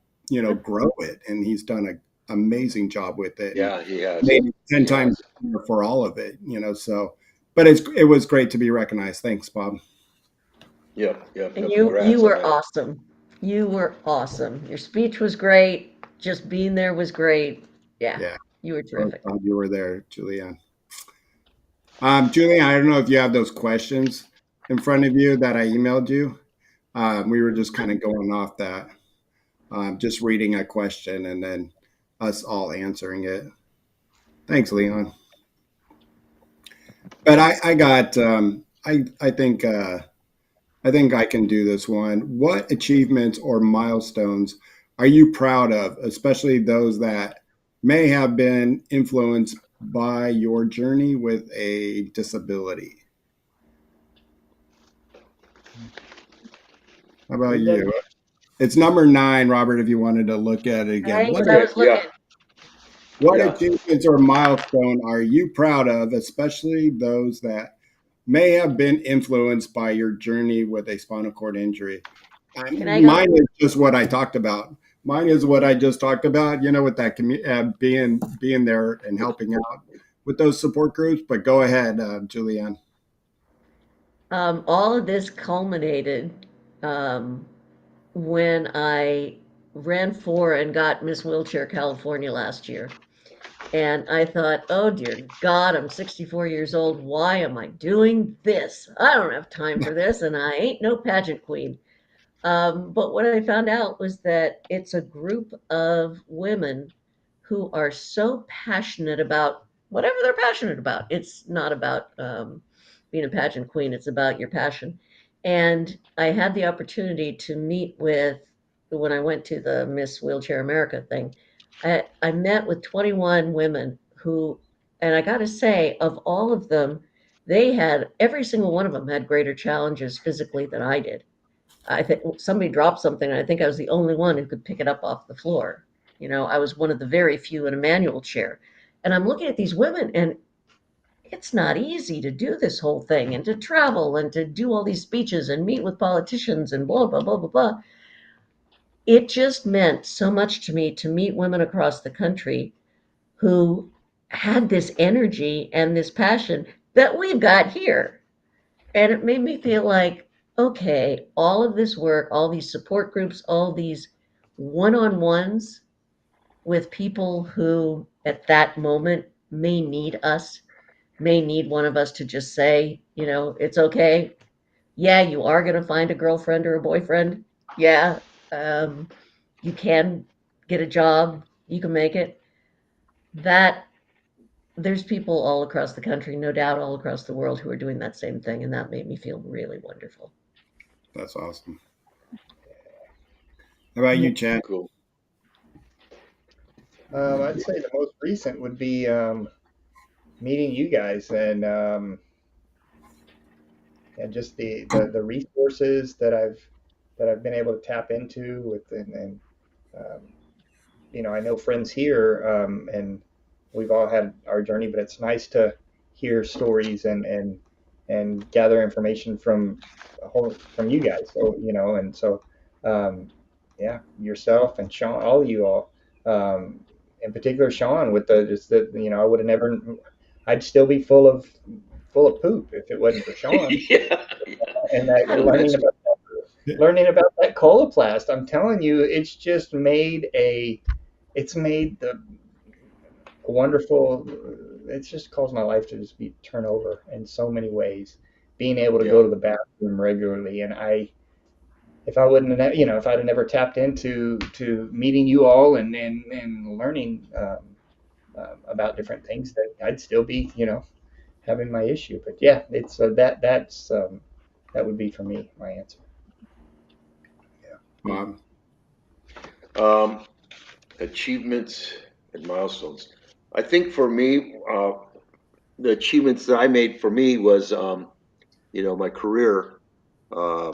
grow it, and he's done an amazing job with it and yeah. He has. made it ten He times has. better for all of it. So, but it was great to be recognized. Thanks, Bob. Yep, yep, And yep. you Congrats on were that. awesome. You were awesome. Your speech was great. Just being there was great. Yeah, Yeah, you were I was terrific. glad you were there, Julianne. Julian, I don't know if you have those questions in front of you that I emailed you. We were just kind of going off that, just reading a question and then us all answering it. Thanks, Leon. But I got, I think I can do this one. What achievements or milestones are you proud of, especially those that may have been influenced by your journey with a disability? How about Read that you? again. It's number 9, Robert, if you wanted to look at it again. Thanks. What I Okay. was Yeah, looking. what yeah. achievements or milestone are you proud of, especially those that may have been influenced by your journey with a spinal cord injury? Can I go? Mine is just what I talked about. Mine is what I just talked about, with that being there and helping out with those support groups. But go ahead, Julianne. All of this culminated um, when I ran for and got Miss Wheelchair California last year. And I thought, oh dear God, I'm 64 years old. Why am I doing this? I don't have time for this, and I ain't no pageant queen. But what I found out was that it's a group of women who are so passionate about whatever they're passionate about. It's not about being a pageant queen, it's about your passion. And I had the opportunity to meet with, when I went to the Miss Wheelchair America thing, I met with 21 women who, and I got to say, of all of them, every single one of them had greater challenges physically than I did. I think somebody dropped something, and I think I was the only one who could pick it up off the floor. I was one of the very few in a manual chair. And I'm looking at these women, and it's not easy to do this whole thing and to travel and to do all these speeches and meet with politicians and blah, blah, blah, blah, blah. It just meant so much to me to meet women across the country who had this energy and this passion that we've got here. And it made me feel like, okay, all of this work, all these support groups, all these one on ones with people who at that moment may need us, may need one of us to just say, it's okay. Yeah, you are going to find a girlfriend or a boyfriend. Yeah, um, you can get a job, you can make it. That there's people all across the country, no doubt all across the world, who are doing that same thing, and that made me feel really wonderful. That's awesome. How about Yeah. you, Chad? Cool. I'd say the most recent would be meeting you guys and just the resources that I've been able to tap into with and um, I know friends here, and we've all had our journey, but it's nice to hear stories and gather information from you guys. So and so um, yeah, yourself and Shawn, all of you all, in particular Shawn, with the just that I would have never, I'd still be full of poop if it wasn't for Shawn Yeah, and that I learning imagine. about that coloplast. I'm telling you, it's made the wonderful. It's just caused my life to just be turn over in so many ways. Being able to Yeah, go to the bathroom regularly, and if I wouldn't have, if I'd have never tapped into to meeting you all and learning about different things, that I'd still be, having my issue. But yeah, it's that would be for me my answer. Bob. Um, Achievements and milestones. I think for me, the achievements that I made for me was, my career. Uh,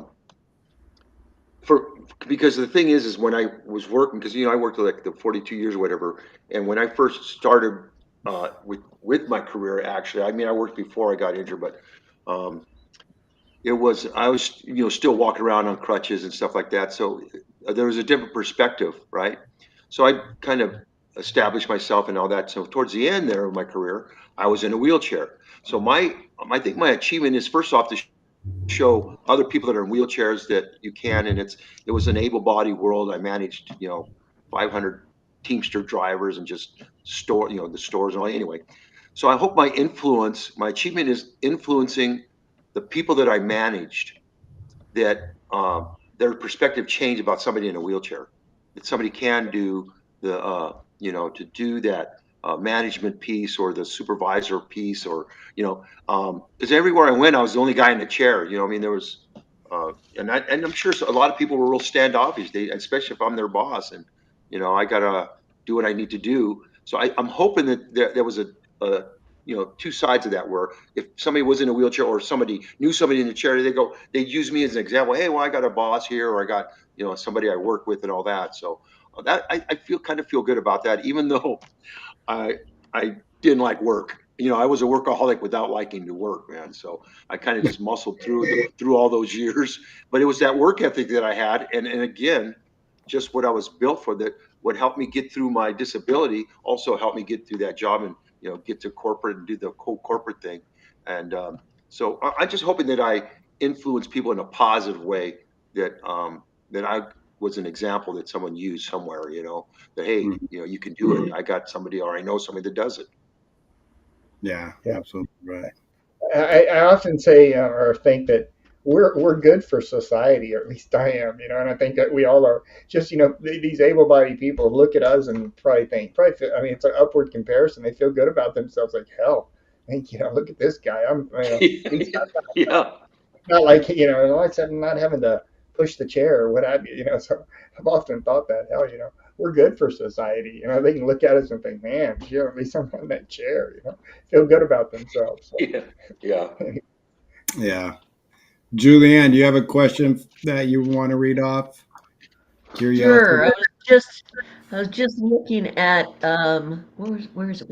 for because the thing is when I was working, because I worked like the 42 years or whatever, and when I first started with my career, actually, I mean, I worked before I got injured, but um, I was still walking around on crutches and stuff like that, so there was a different perspective, right? So I kind of established myself and all that. So towards the end there of my career, I was in a wheelchair. So I think my achievement is first off to show other people that are in wheelchairs that you can, and it was an able-bodied world. I managed 500 Teamster drivers and just the stores and all. Anyway, so I hope my achievement is influencing the people that I managed, that their perspective changed about somebody in a wheelchair, that somebody can do to do that management piece or the supervisor piece, or because everywhere I went, I was the only guy in the chair. I mean, there was, and I'm sure a lot of people were real standoffish. Especially if I'm their boss, and I gotta do what I need to do. So I'm hoping that there was a two sides of that, where if somebody was in a wheelchair or somebody knew somebody in the chair, they'd use me as an example. Hey, well, I got a boss here, or I got somebody I work with and all that. So that I feel good about that, even though I I didn't like work. I was a workaholic without liking to work, man. So I kind of just muscled through all those years. But it was that work ethic that I had, and again, just what I was built for. That what helped me get through my disability also helped me get through that job, and get to corporate and do the whole corporate thing. And so I'm just hoping that I influence people in a positive way. That I was an example that someone used somewhere. That, hey, Mhm. you can do it. I got somebody, or I know somebody that does it. Yeah, Yeah. absolutely right. I often say or think that we're good for society, or at least I am, and I think that we all are. Just these able-bodied people look at us and I mean, it's an upward comparison. They feel good about themselves, like hell. I think look at this guy. At least Yeah. not like except not having to push the chair or what have you. So I've often thought that hell, we're good for society. They can look at us and think, man, at least I'm in that chair. Feel good about themselves. So. Yeah. Yeah. Yeah. Julianne, do you have a question that you want to read off? Curiosity. Sure. I was just looking at where's it?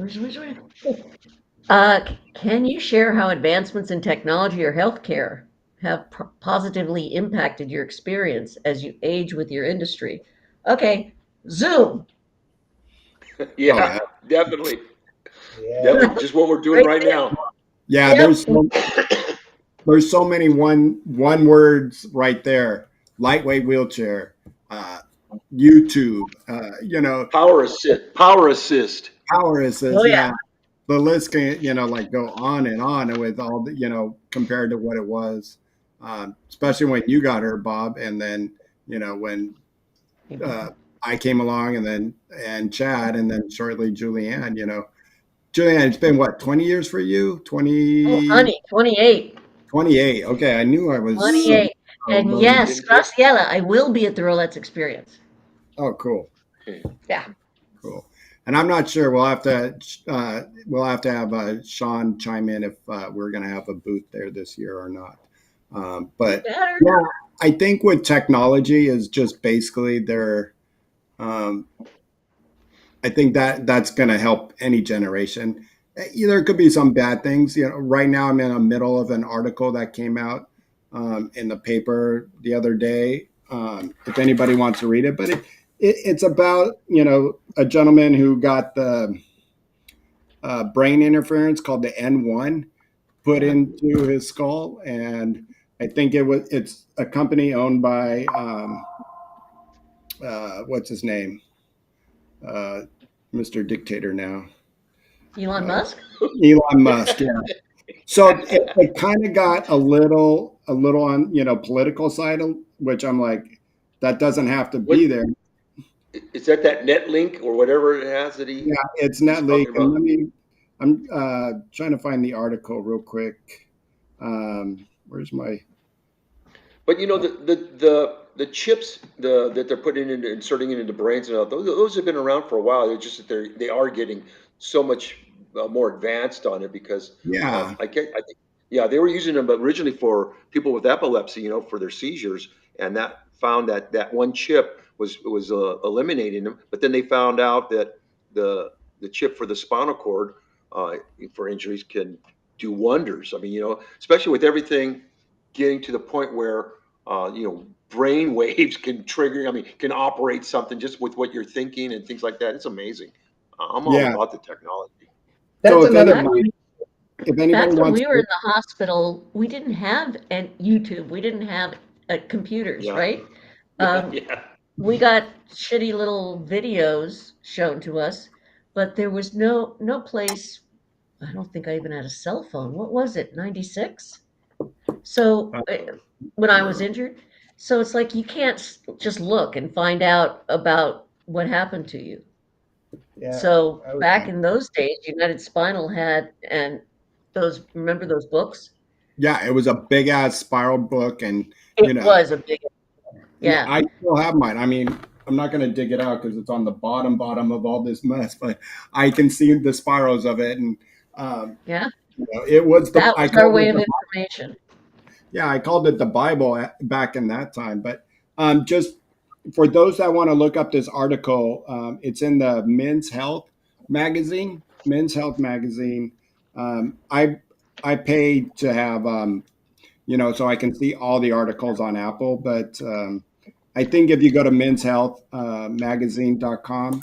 Can you share how advancements in technology or healthcare have positively impacted your experience as you age with your industry? Okay, Zoom, Oh Yeah. yeah. Definitely. Yeah. Definitely. Just what we're doing right right there. now. Yeah, Yep. there's so many one words right there. Lightweight wheelchair, uh, YouTube, Power assist. Power assist. power assist. Oh yeah. Yeah, the list can like go on and on with all the compared to what it was, especially when you got her, Bob, and then when uh, I came along, and Chad, and then shortly Julianne. Julianne, it's been what, 20 years for you? Oh 20, honey, 28. 28. Okay, I knew I was so 28. And low. yes, Getting close. Graciela, I will be at the Rolettes experience. Oh, cool. Yeah. Cool. And I'm not sure. We'll have to have Shawn chime in if we're going to have a booth there this year or not. You But better. yeah, I think with technology is just basically their. Um, I think that's going to help any generation. There could be some bad things. Right now I'm in the middle of an article that came out in the paper the other day. If anybody wants to read it, but it's about a gentleman who got the brain interference called the N1 put into his skull, and I think it's a company owned by what's his name, uh, Mr. Dictator now. Elon Uh, Musk? Elon Musk, yeah. So it kind of got a little on political side which I'm like, that doesn't have to What be there. is that net link or whatever it has that Yeah, it's he's Netlink. talking And about? I'm trying to find the article real quick. Where's my, But you know the chips that they're putting in inserting it into brains and all those have been around for a while. It's just that they are getting so much more advanced on it because yeah, I think yeah they were using them originally for people with epilepsy, you know, for their seizures, and that found that that one chip was eliminating them. But then they found out that the the chip for the spinal cord uh, for injuries can do wonders. I mean, you know, especially with everything getting to the point where you know brain waves can trigger. I mean, can operate something just with what you're thinking and things like that. It's amazing. I'm all yeah. about the technology. So That's another Back mind. if anybody back when wants we were to, in the hospital, we didn't have YouTube. We didn't have computers, Yeah, right? yeah, Um, yeah, we got shitty little videos shown to us, but there was no place. I don't think I even had a cell phone. What was it? 96? So when I was injured, so it's like you can't just look and find out about what happened to you. Yeah, So I was. back in those days, United Spinal had and those remember those books? yeah, it was a big ass spiral book, and It you know, was a big yeah, yeah. I still have mine. I mean, I'm not going to dig it out because it's on the bottom of all this mess, but I can see the spirals of it, and um, Yeah. you know, it was the That I was our called way it of the information. yeah, I called it the Bible back in that time. But just for those that want to look up this article, it's in the Men's Health magazine. I pay to have you know, so I can see all the articles on Apple. But I think if you go to Men's Health magazine.com,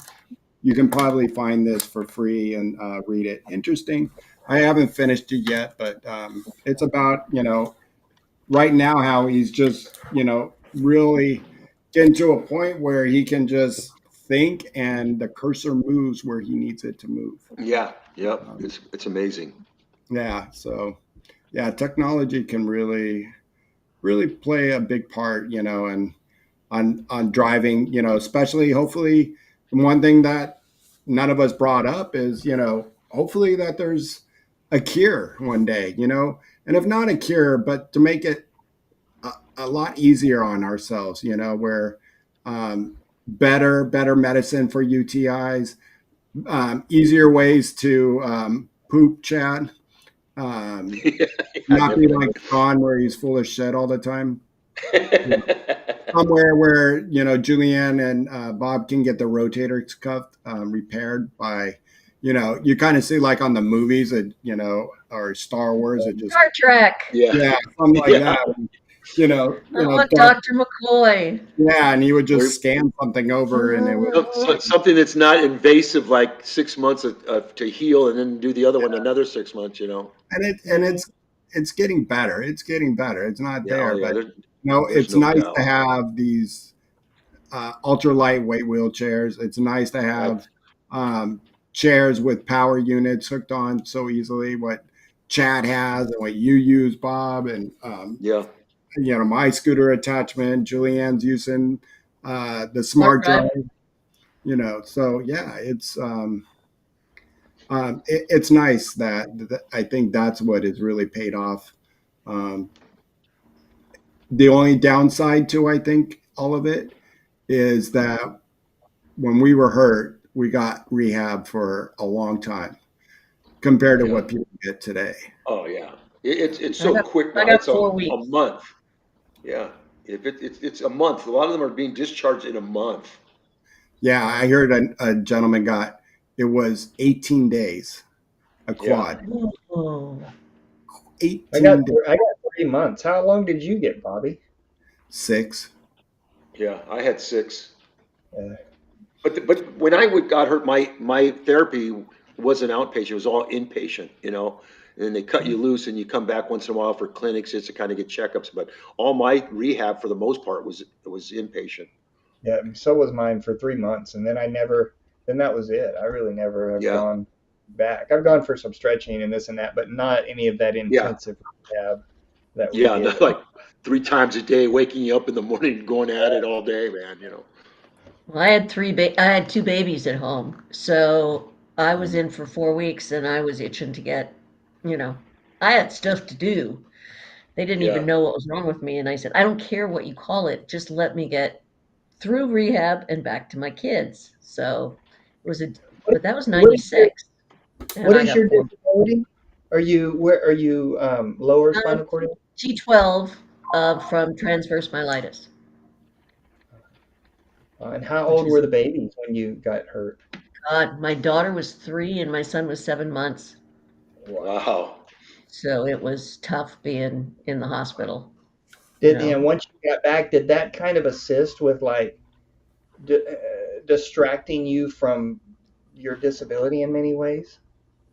you can probably find this for free and read it. Interesting. I haven't finished it yet, but it's about, you know, right now how he's just, you know, really getting to a point where he can just think and the cursor moves where he needs it to move. yeah. Yep. Um, It's amazing. yeah. So, yeah, technology can really play a big part, you know, and on driving, you know, especially hopefully one thing that none of us brought up is, you know, hopefully that there's a cure one day, you know, and if not a cure, but to make it a lot easier on ourselves, you know, where better medicine for UTIs, easier ways to poop, Chad. Um, Yeah, not be like definitely. Shawn where he's full of shit all the time. Somewhere where, you know, Julianne and Bob can get the rotator cuff repaired by, you know, you kind of see like on the movies that, you know, or Star Wars, it just Star Trek. Yeah, yeah, something like yeah. that. I want Dr. McCoy. Yeah, and he would just Or scan something over, and it would. something that's not invasive, like 6 months to heal, and then do the other one another 6 months. You know. And it's getting better. It's getting better. It's not Yeah. Oh there, yeah. but you know, There's it's no nice to doubt. have these ultra lightweight wheelchairs. It's nice to I, have um, chairs with power units hooked on so easily. What Chad has and what you use, Bob, and yeah. you know, my scooter attachment. Julianne's using the Smart smart drive. drive. You know, so yeah, it's nice that I think that's what has really paid off. Um, the only downside to I think all of it is that when we were hurt, we got rehab for a long time compared to Yeah. what people get today. Oh yeah. It's I so got quick I now. got It's four a weeks. month. Yeah. If it's a month, a lot of them are being discharged in a month. Yeah, I heard a gentleman got it was 18 days a Yeah. quad, Oh. 18 days, I got 3 months. How long did you get, Bobby? 6. Yeah. I had 6. Uh, But when I would got hurt, my therapy wasn't outpatient; it was all inpatient. You know, and then they cut you loose, and you come back once in a while for clinics just to kind of get checkups. But all my rehab, for the most part, was inpatient. yeah, so was mine for 3 months, and then I never. Then that was it. I really never have Yeah, gone back. I've gone for some stretching and this and that, but not any of that yeah, intensive rehab that we yeah. did. Like three times a day, waking you up in the morning and going at it all day, man. Well, I had two babies at home, so I was Mm, in for 4 weeks, and I was itching to get, you know, I had stuff to do. They didn't even yeah, know what was wrong with me, and I said, I don't care what you call it, just let me get through rehab and back to my kids. So it was a, What, but that was what is your 96, and what I is your got four. disability? Are you lower Um, spinal cord? T12 from transverse myelitis, And how which old were is, the babies when you got hurt? God, my daughter was 3 and my son was 7 months. Wow. wow. So it was tough being in the hospital, you Did know. once you got back, did that kind of assist with like distracting you from your disability in many ways?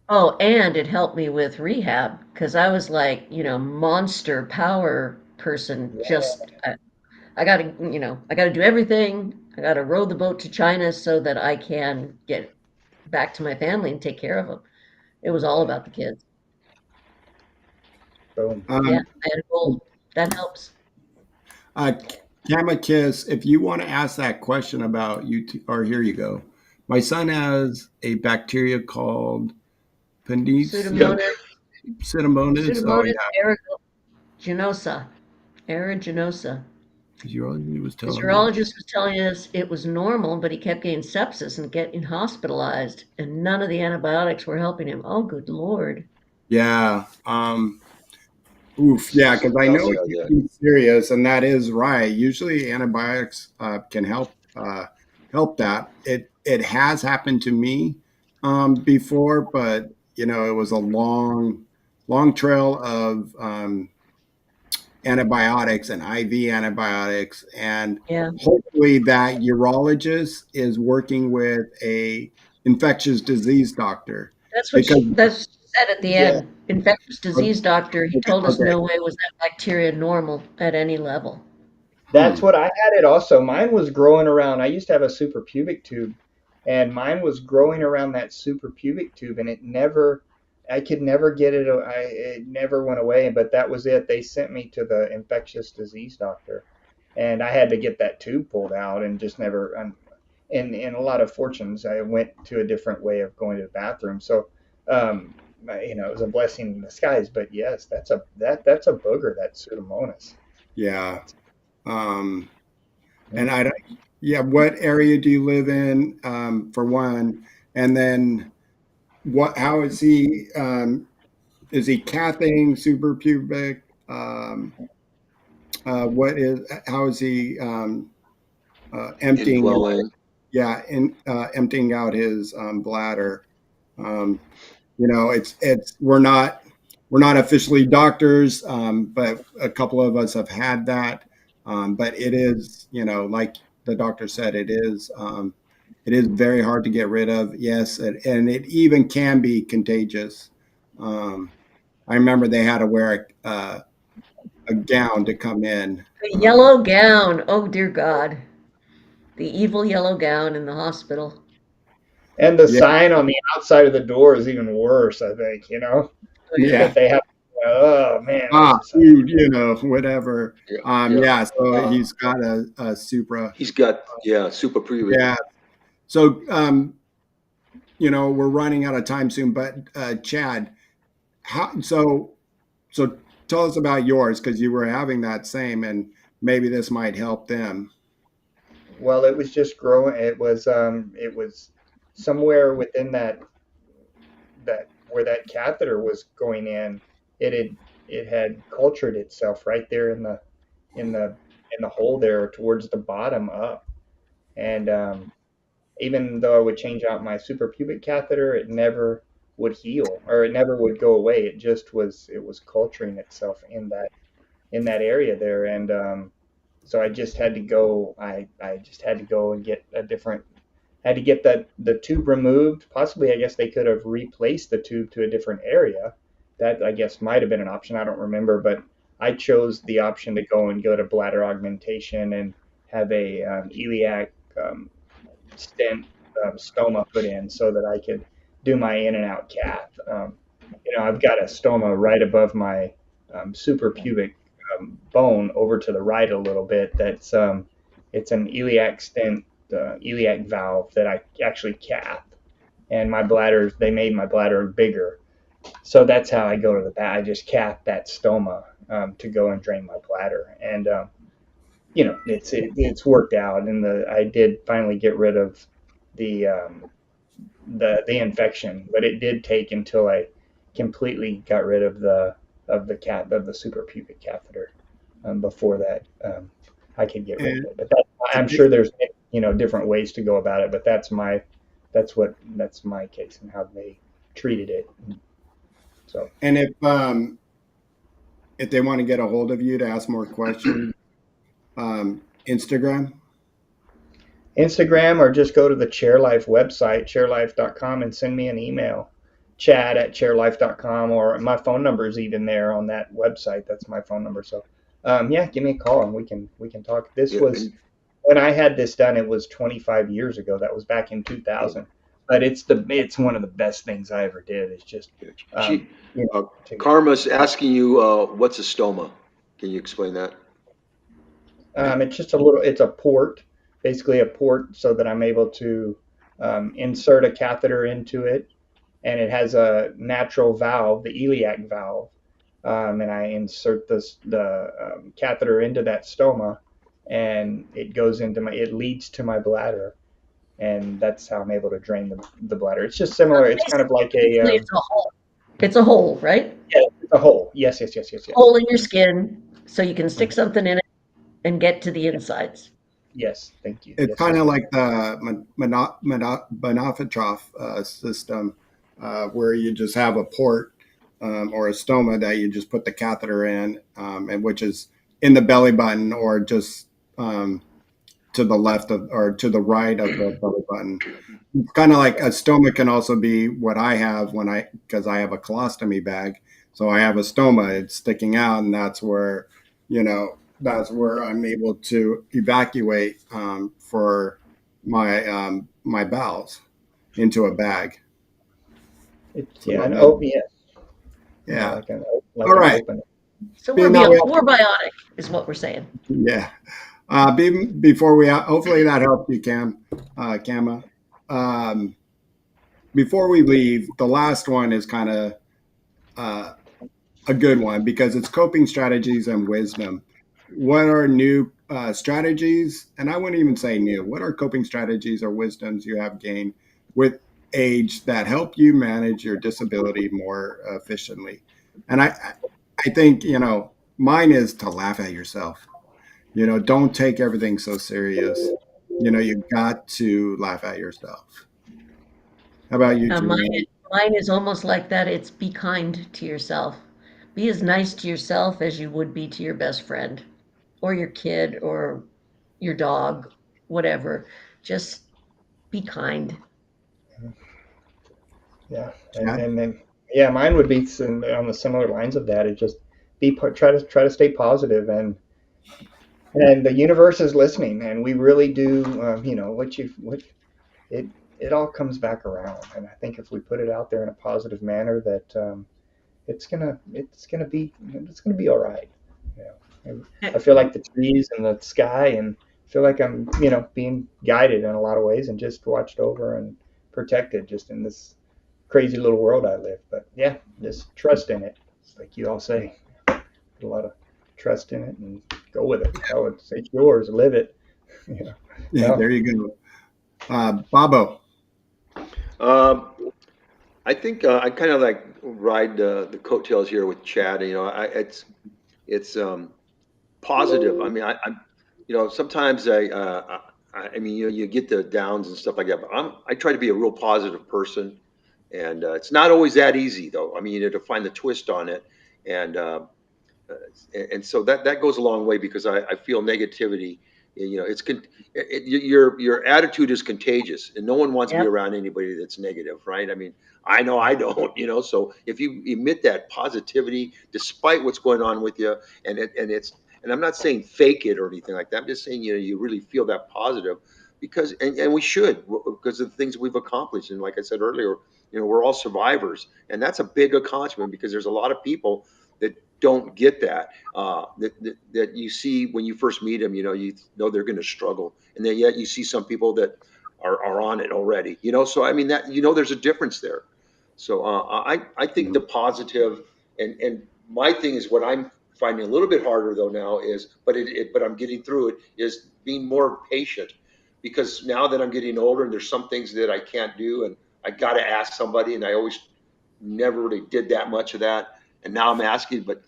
Oh, and it helped me with rehab because I was like, monster power person. Just I got to, I got to do everything. I got to row the boat to China so that I can get back to my family and take care of them. It was all Right. about the kids. Boom. Yeah, Um, I had a goal. That helps. uh, Kamakis, if you want to ask that question about you, or here you go. My son has a bacteria called Yep. Pseudomonas, Pseudomonas. Oh Pseudomonas yeah, aeruginosa, aeruginosa. he was His telling me. urologist was telling us it was normal, but he kept getting sepsis and getting hospitalized, and none of the antibiotics were helping him. Oh, good Lord. Yeah. Oof. Yeah, because I Somebody else know it has can that. be serious, and that is right. Usually, antibiotics can help that. It has happened to me before, but it was a long trail of antibiotics and IV antibiotics, and Yeah, hopefully that urologist is working with a infectious disease doctor because that's said at the Yeah. end. Infectious disease doctor, he told us okay, no way was that bacteria normal at any level. That's hmm, what I had it also. Mine was growing around. I used to have a suprapubic tube, and mine was growing around that suprapubic tube, and I could never get it. It never went away, but that was it. They sent me to the infectious disease doctor, and I had to get that tube pulled out, and just never. In a lot of fortunes, I went to a different way of going to the bathroom. So, it was a blessing in disguise. But yes, that's a booger. That's Pseudomonas. yeah. Um, and Mm. I don't, yeah, what area do you live in, for one? And then how is he cathing, suprapubic? How is he, emptying out, Indwelling. yeah, emptying out his bladder? Um, we're not officially doctors, but a couple of us have had that. But it is, like the doctor said, it is very hard to get rid of. Yes, and it even can be contagious. Um, I remember they had to wear a gown to come in. The yellow gown. Oh, dear God. The evil yellow gown in the hospital. And the Yeah, sign on the outside of the door is even worse, I think, Oh, yeah. yeah. that they have. Oh man, that's just Food, whatever. Yeah, yeah. Yeah. So Uh, he's got a Supra. he's got, yeah, super pre. Yeah. So, we're running out of time soon, but Chad, how so tell us about yours because you were having that same, and maybe this might help them. well, it was just growing. It was somewhere within that where that catheter was going in. It had cultured itself right there in the in the hole there towards the bottom up, and even though I would change out my suprapubic catheter, it never would heal or it never would go away. It was culturing itself in that area there, and so I just had to go. I just had to go and get a different. Had to get the tube removed. Possibly, I guess they could have replaced the tube to a different area. That I guess might have been an option. I don't remember, but I chose the option to go to bladder augmentation and have a iliac stent stoma put in so that I could do my in and out cath. I've got a stoma right above my suprapubic bone over to the right a little bit. That's it's an iliac stent, iliac valve that I actually cath, and my bladder. They made my bladder bigger, so that's how I go to the bath. I just cath that stoma to go and drain my bladder, and it's worked out, and I did finally get rid of the the infection, but it did take until I completely got rid of the suprapubic catheter. Before that, I could get rid of And it. But I'm sure there's different ways to go about it. But that's my case and how they treated it. So and if they want to get a hold of you to ask more questions, Instagram. Instagram, or just go to the ChairLife website, chairlife.com, and send me an email, chad@chairlife.com, or my phone number is even there on that website. That's my phone number. So, yeah, give me a call and we can talk. This Yeah, was when I had this done. It was 25 years ago. That was back in 2000. But it's one of the best things I ever did. It's just she, to Karma's asking you, what's a stoma? Can you explain that? It's just it's a port, basically a port, so that I'm able to insert a catheter into it, and it has a natural valve, the iliac valve, and I insert the catheter into that stoma, and it leads to my bladder, and that's how I'm able to drain the bladder. It's just similar. It's kind of like Basically, it's a hole. It's a hole, right? yeah, it's a hole. Yes, yes, yes, yes, yes. Hole in your skin, so you can stick something in it and get to the insides. Yes, thank you. It's Yes, kind yes, of yes. like the Bonafetroff system, where you just have a port or a stoma that you just put the catheter in, and which is in the belly button or just to the left of or to the right of the belly button. It's kind of like a stoma can also be what I have because I have a colostomy bag, so I have a stoma. It's sticking out, and you know, that's where I'm able to evacuate for my bowels into a bag. It's So yeah, an that, yes, yeah, yeah. like All an right. open. So Being that we we're biotic, is what we're saying. yeah. Before we hopefully that helped you, Kama. Um, before we leave, the last one is kind of uh, a good one because it's coping strategies and wisdom. What are new strategies? And I wouldn't even say new. What are coping strategies or wisdoms you have gained with age that help you manage your disability more efficiently? And I think, mine is to laugh at yourself. Don't take everything so serious. You got to laugh at yourself. How about you, Uh, mine, Julian? mine is almost like that. It's be kind to yourself. Be as nice to yourself as you would be to your best friend or your kid or your dog, whatever. Just be kind. Yeah, and Chad? and then yeah, mine would be on the similar lines of that. It just try to stay positive, and the universe is listening, and we really do. What it it all comes back around, and I think if we put it out there in a positive manner, that it's gonna be all right. You know, and I feel like the trees and the sky, and feel like I'm being guided in a lot of ways, and just watched over and protected just in this crazy little world I live. But yeah, just trust in it. It's like you all say, put a lot of trust in it and go with it. Oh, it's yours. Live it. Yeah. Yeah, No. there you go. Bobo. Um, I think I kind of like ride the coattails here with Chad. It's positive. I mean, sometimes I mean, you get the downs and stuff like that, but I try to be a real positive person, and it's not always that easy though. I mean, you know, to find the twist on it, and uh, and so that goes a long way because I feel negativity. Your attitude is contagious, and no one wants to be Yep. around anybody that's negative, right? I mean, I know I don't, So if you emit that positivity, despite what's going on with you, and I'm not saying fake it or anything like that. I'm just saying, you really feel that positive because, and we should, because of the things we've accomplished. And like I said earlier, we're all survivors, and that's a big accomplishment because there's a lot of people that don't get that you see when you first meet them. You know they're going to struggle, and then yet you see some people that are on it already. So I mean that there's a difference there. So I think the positive and my thing is what I'm finding a little bit harder though now is, but I'm getting through it, is being more patient, because now that I'm getting older and there's some things that I can't do and I got to ask somebody, and I always never really did that much of that, and now I'm asking, but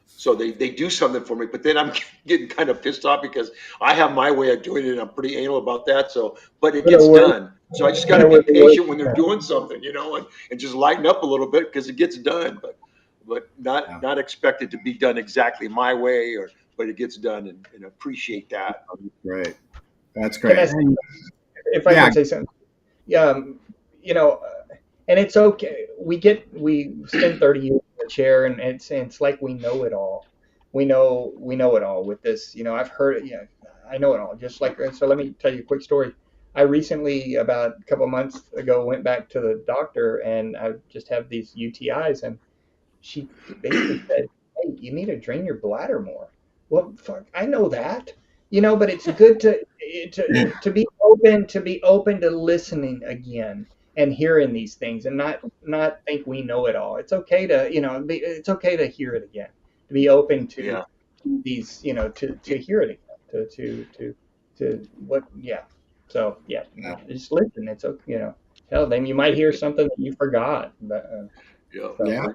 so they do something for me, but then I'm getting kind of pissed off because I have my way of doing it and I'm pretty anal about that. So, but it gets done. So I just got to be patient when they're doing something, and just lighten up a little bit because it gets done, but not expect it to be done exactly my way, but it gets done, and appreciate that. Great. That's Can I great. say, if I can say something? Yeah, and it's okay. We spend 30 years in the chair, and it's like we know it all. We know it all with this. I've heard it. Yeah, I know it all. Just like so. Let me tell you a quick story. I recently, about a couple of months ago, went back to the doctor, and I just have these UTIs, and she basically said, "Hey, you need to drain your bladder more." Well, fuck, I know that, but it's good to be open to listening again and hearing these things, and not think we know it all. It's okay to it's okay to hear it again, to be open to Yeah. these, to hear it again, to what, yeah. So yeah, just listen. It's okay, hell, then you might hear something that you forgot, but Yeah. so.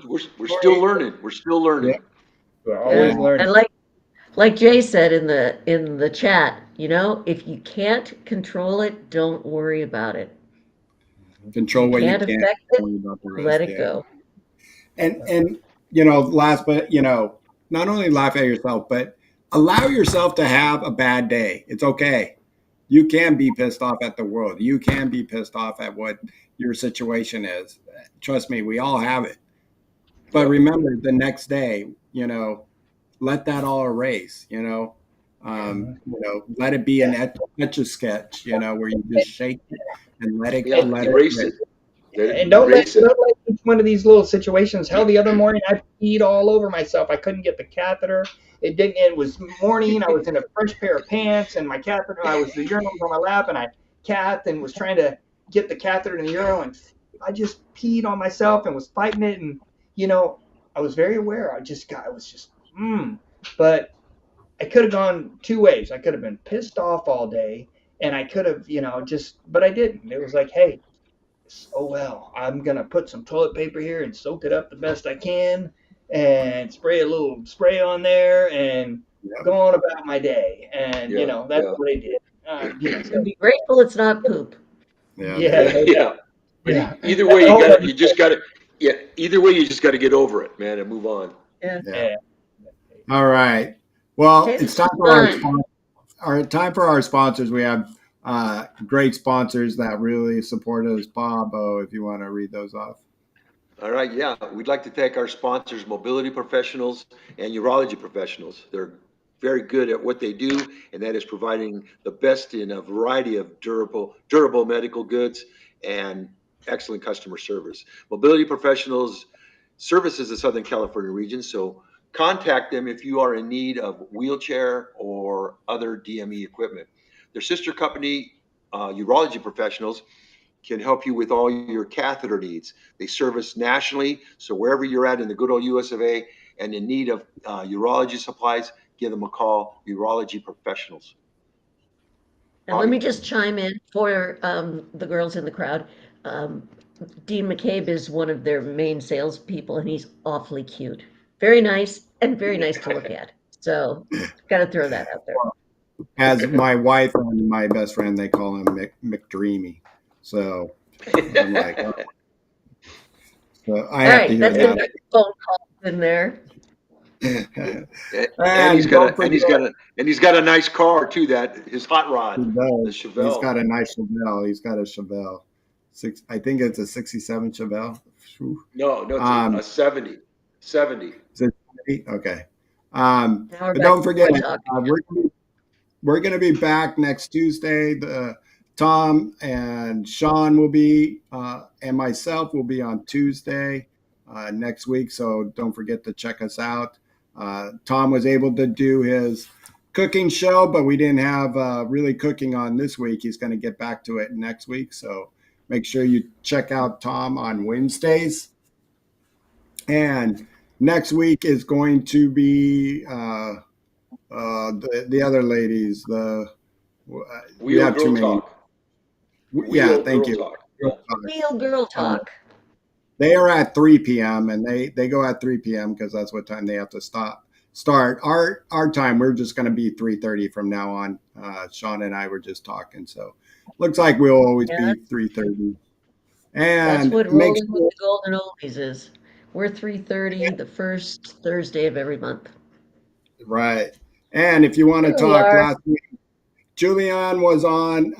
We're still learning. We're still Yeah. learning. We're Yeah. always learning. And like Jay said in the chat, if you can't control it, don't worry about it. Control You what you can't can. affect it, Worry about the let rest. it Yeah. go. And last but not only laugh at yourself, but allow yourself to have a bad day. It's okay. You can be pissed off at the world. You can be pissed off at what your situation is. Trust me, we all have it. But remember, the next day, let that all erase. Let it be an etch a sketch. Where you just shake it and let it Yeah. let it Erase rip. it. Let it And don't let erase it. each one of these little situations. Hell, the other morning I peed all over myself. I couldn't get the catheter. It didn't. It was morning. I was in a fresh pair of pants, and my catheter. The urinal was on my lap, and I and was trying to get the catheter in the urinal, and I just peed on myself and was fighting it. And I was very aware. I was just, but I could have gone two ways. I could have been pissed off all day, and I could have, but I didn't. It was like, hey, oh well, I'm gonna put some toilet paper here and soak it up the best I can, and spray a little spray on there, and go on about my day. And Yeah. that's what I did. And be grateful it's not poop. Yeah. Yeah, no doubt. Yeah. But Yeah. either way, Hold on. you just got to, yeah. Either way, you just got to get over it, man, and move on. Yeah. Yeah. Yeah. All right. Well, Okay, it's this time was for fun. our sponsors. We have great sponsors that really support us. Bob, if you want to read those off. All right, yeah, we'd like to thank our sponsors, mobility professionals and urology professionals. They're very good at what they do, and that is providing the best in a variety of durable medical goods and excellent customer service. Mobility professionals services the Southern California region, so contact them if you are in need of wheelchair or other DME equipment. Their sister company, Urology Professionals, can help you with all your catheter needs. They service nationally, so wherever you're at in the good old US of A and in need of urology supplies, give them a call, Urology Professionals. And let Bobby? me just chime in for the girls in the crowd. Um, Dean McCabe is one of their main salespeople, and he's awfully cute. Very nice and very nice to look at. So, got to throw that out there. As my wife and my best friend, they call him McDreamy. So I'm like, oh. So I All have to right, hear that's enough that. phone calls in there. And he's don't got forget, a nice car too. That his hot rod, he the does. He's Chevelle. got a nice Chevelle. He's got a Chevelle. I think it's a '67 Chevelle. Whew. No, it's a 70. 70. Is it 70? Okay. Now we're But back don't to forget, boy talk. we're going to be back next Tuesday. Tom and Shawn will be, and myself will be on Tuesday. next week. So don't forget to check us out. Tom was able to do his cooking show, but we didn't have really cooking on this week. He's going to get back to it next week. So make sure you check out Tom on Wednesdays. And next week is going to be the other ladies. We Wheel have too Girl many. Talk. Yeah, Wheel thank Girl you. Talk. Real girl talk. They are at 3 p.m. and they go at 3 p.m. because that's what time they have to start. Our time, we're just going to be 3:30 from now on. Shawn and I were just talking, so looks like we'll always Yeah, be 3:30. that's And what make Rolling with sure, the Golden Oldies is. We're 3:30 the first Thursday of every month. right. And if you want to Here we talk, are. last week Julianne was on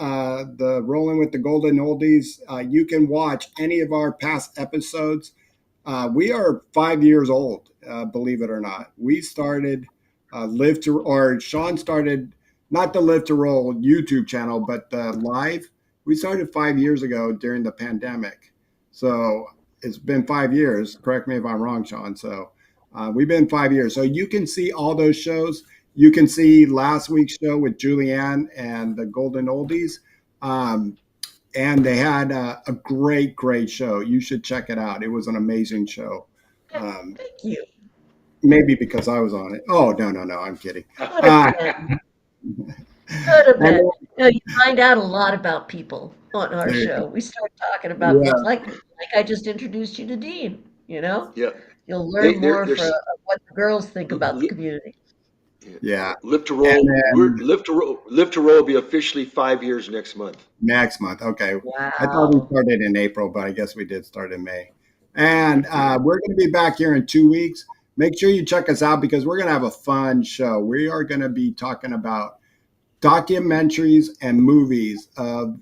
the Rolling with the Golden Oldies. You can watch any of our past episodes. We are 5 years old, believe it or not. We started Shawn started not the Live to Roll YouTube channel, but the live. We started 5 years ago during the pandemic. So it's been 5 years. Correct me if I'm wrong, Shawn. So we've been 5 years. So you can see all those shows. You can see last week's show with Julianne and the Golden Oldies. Um, and they had a great show. You should check it out. It was an amazing show. Um, Thank you. maybe because I was on it. Oh no, I'm kidding. Could have been. Could have And been. You find out a lot about people on our there, show. We start talking about yeah, things like I just introduced you to Dean, you know? Yeah. You'll They, learn they're, more they're, from what the girls think about the community. yeah. Live to And Roll. then Live to Roll will be officially 5 years next month. next month, okay. I thought we Wow. started in April, but I guess we did start in May. And we're going to be back here in 2 weeks. Make sure you check us out because we're going to have a fun show. We are going to be talking about documentaries and movies of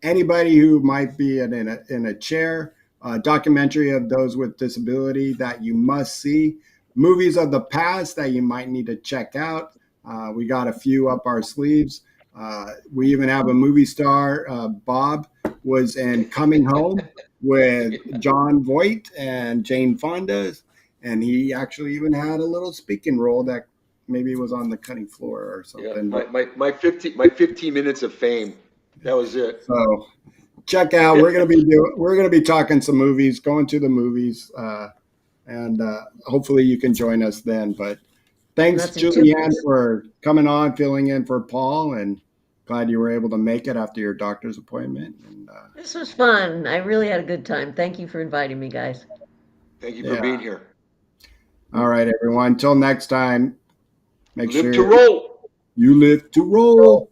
anybody who might be in a chair, a documentary of those with disability that you must see, movies of the past that you might need to check out. We got a few up our sleeves. We even have a movie star, Bob, was in Coming Home with John Voight and Jane Fonda, and he actually even had a little speaking role that maybe was on the cutting floor or Yeah, something. But my 15 minutes of fame. That was it. so check out. We're gonna be talking some movies, going to the movies, and hopefully you can join us then. But And thanks, that's in two Julianne, weeks. for coming on, filling in for Paul, and glad you were able to make it after your doctor's appointment. And This was fun. I really had a good time. Thank you for inviting me, guys. Thank you for yeah, being here. all right, everyone. Until next time, make Live to sure roll. you live to roll.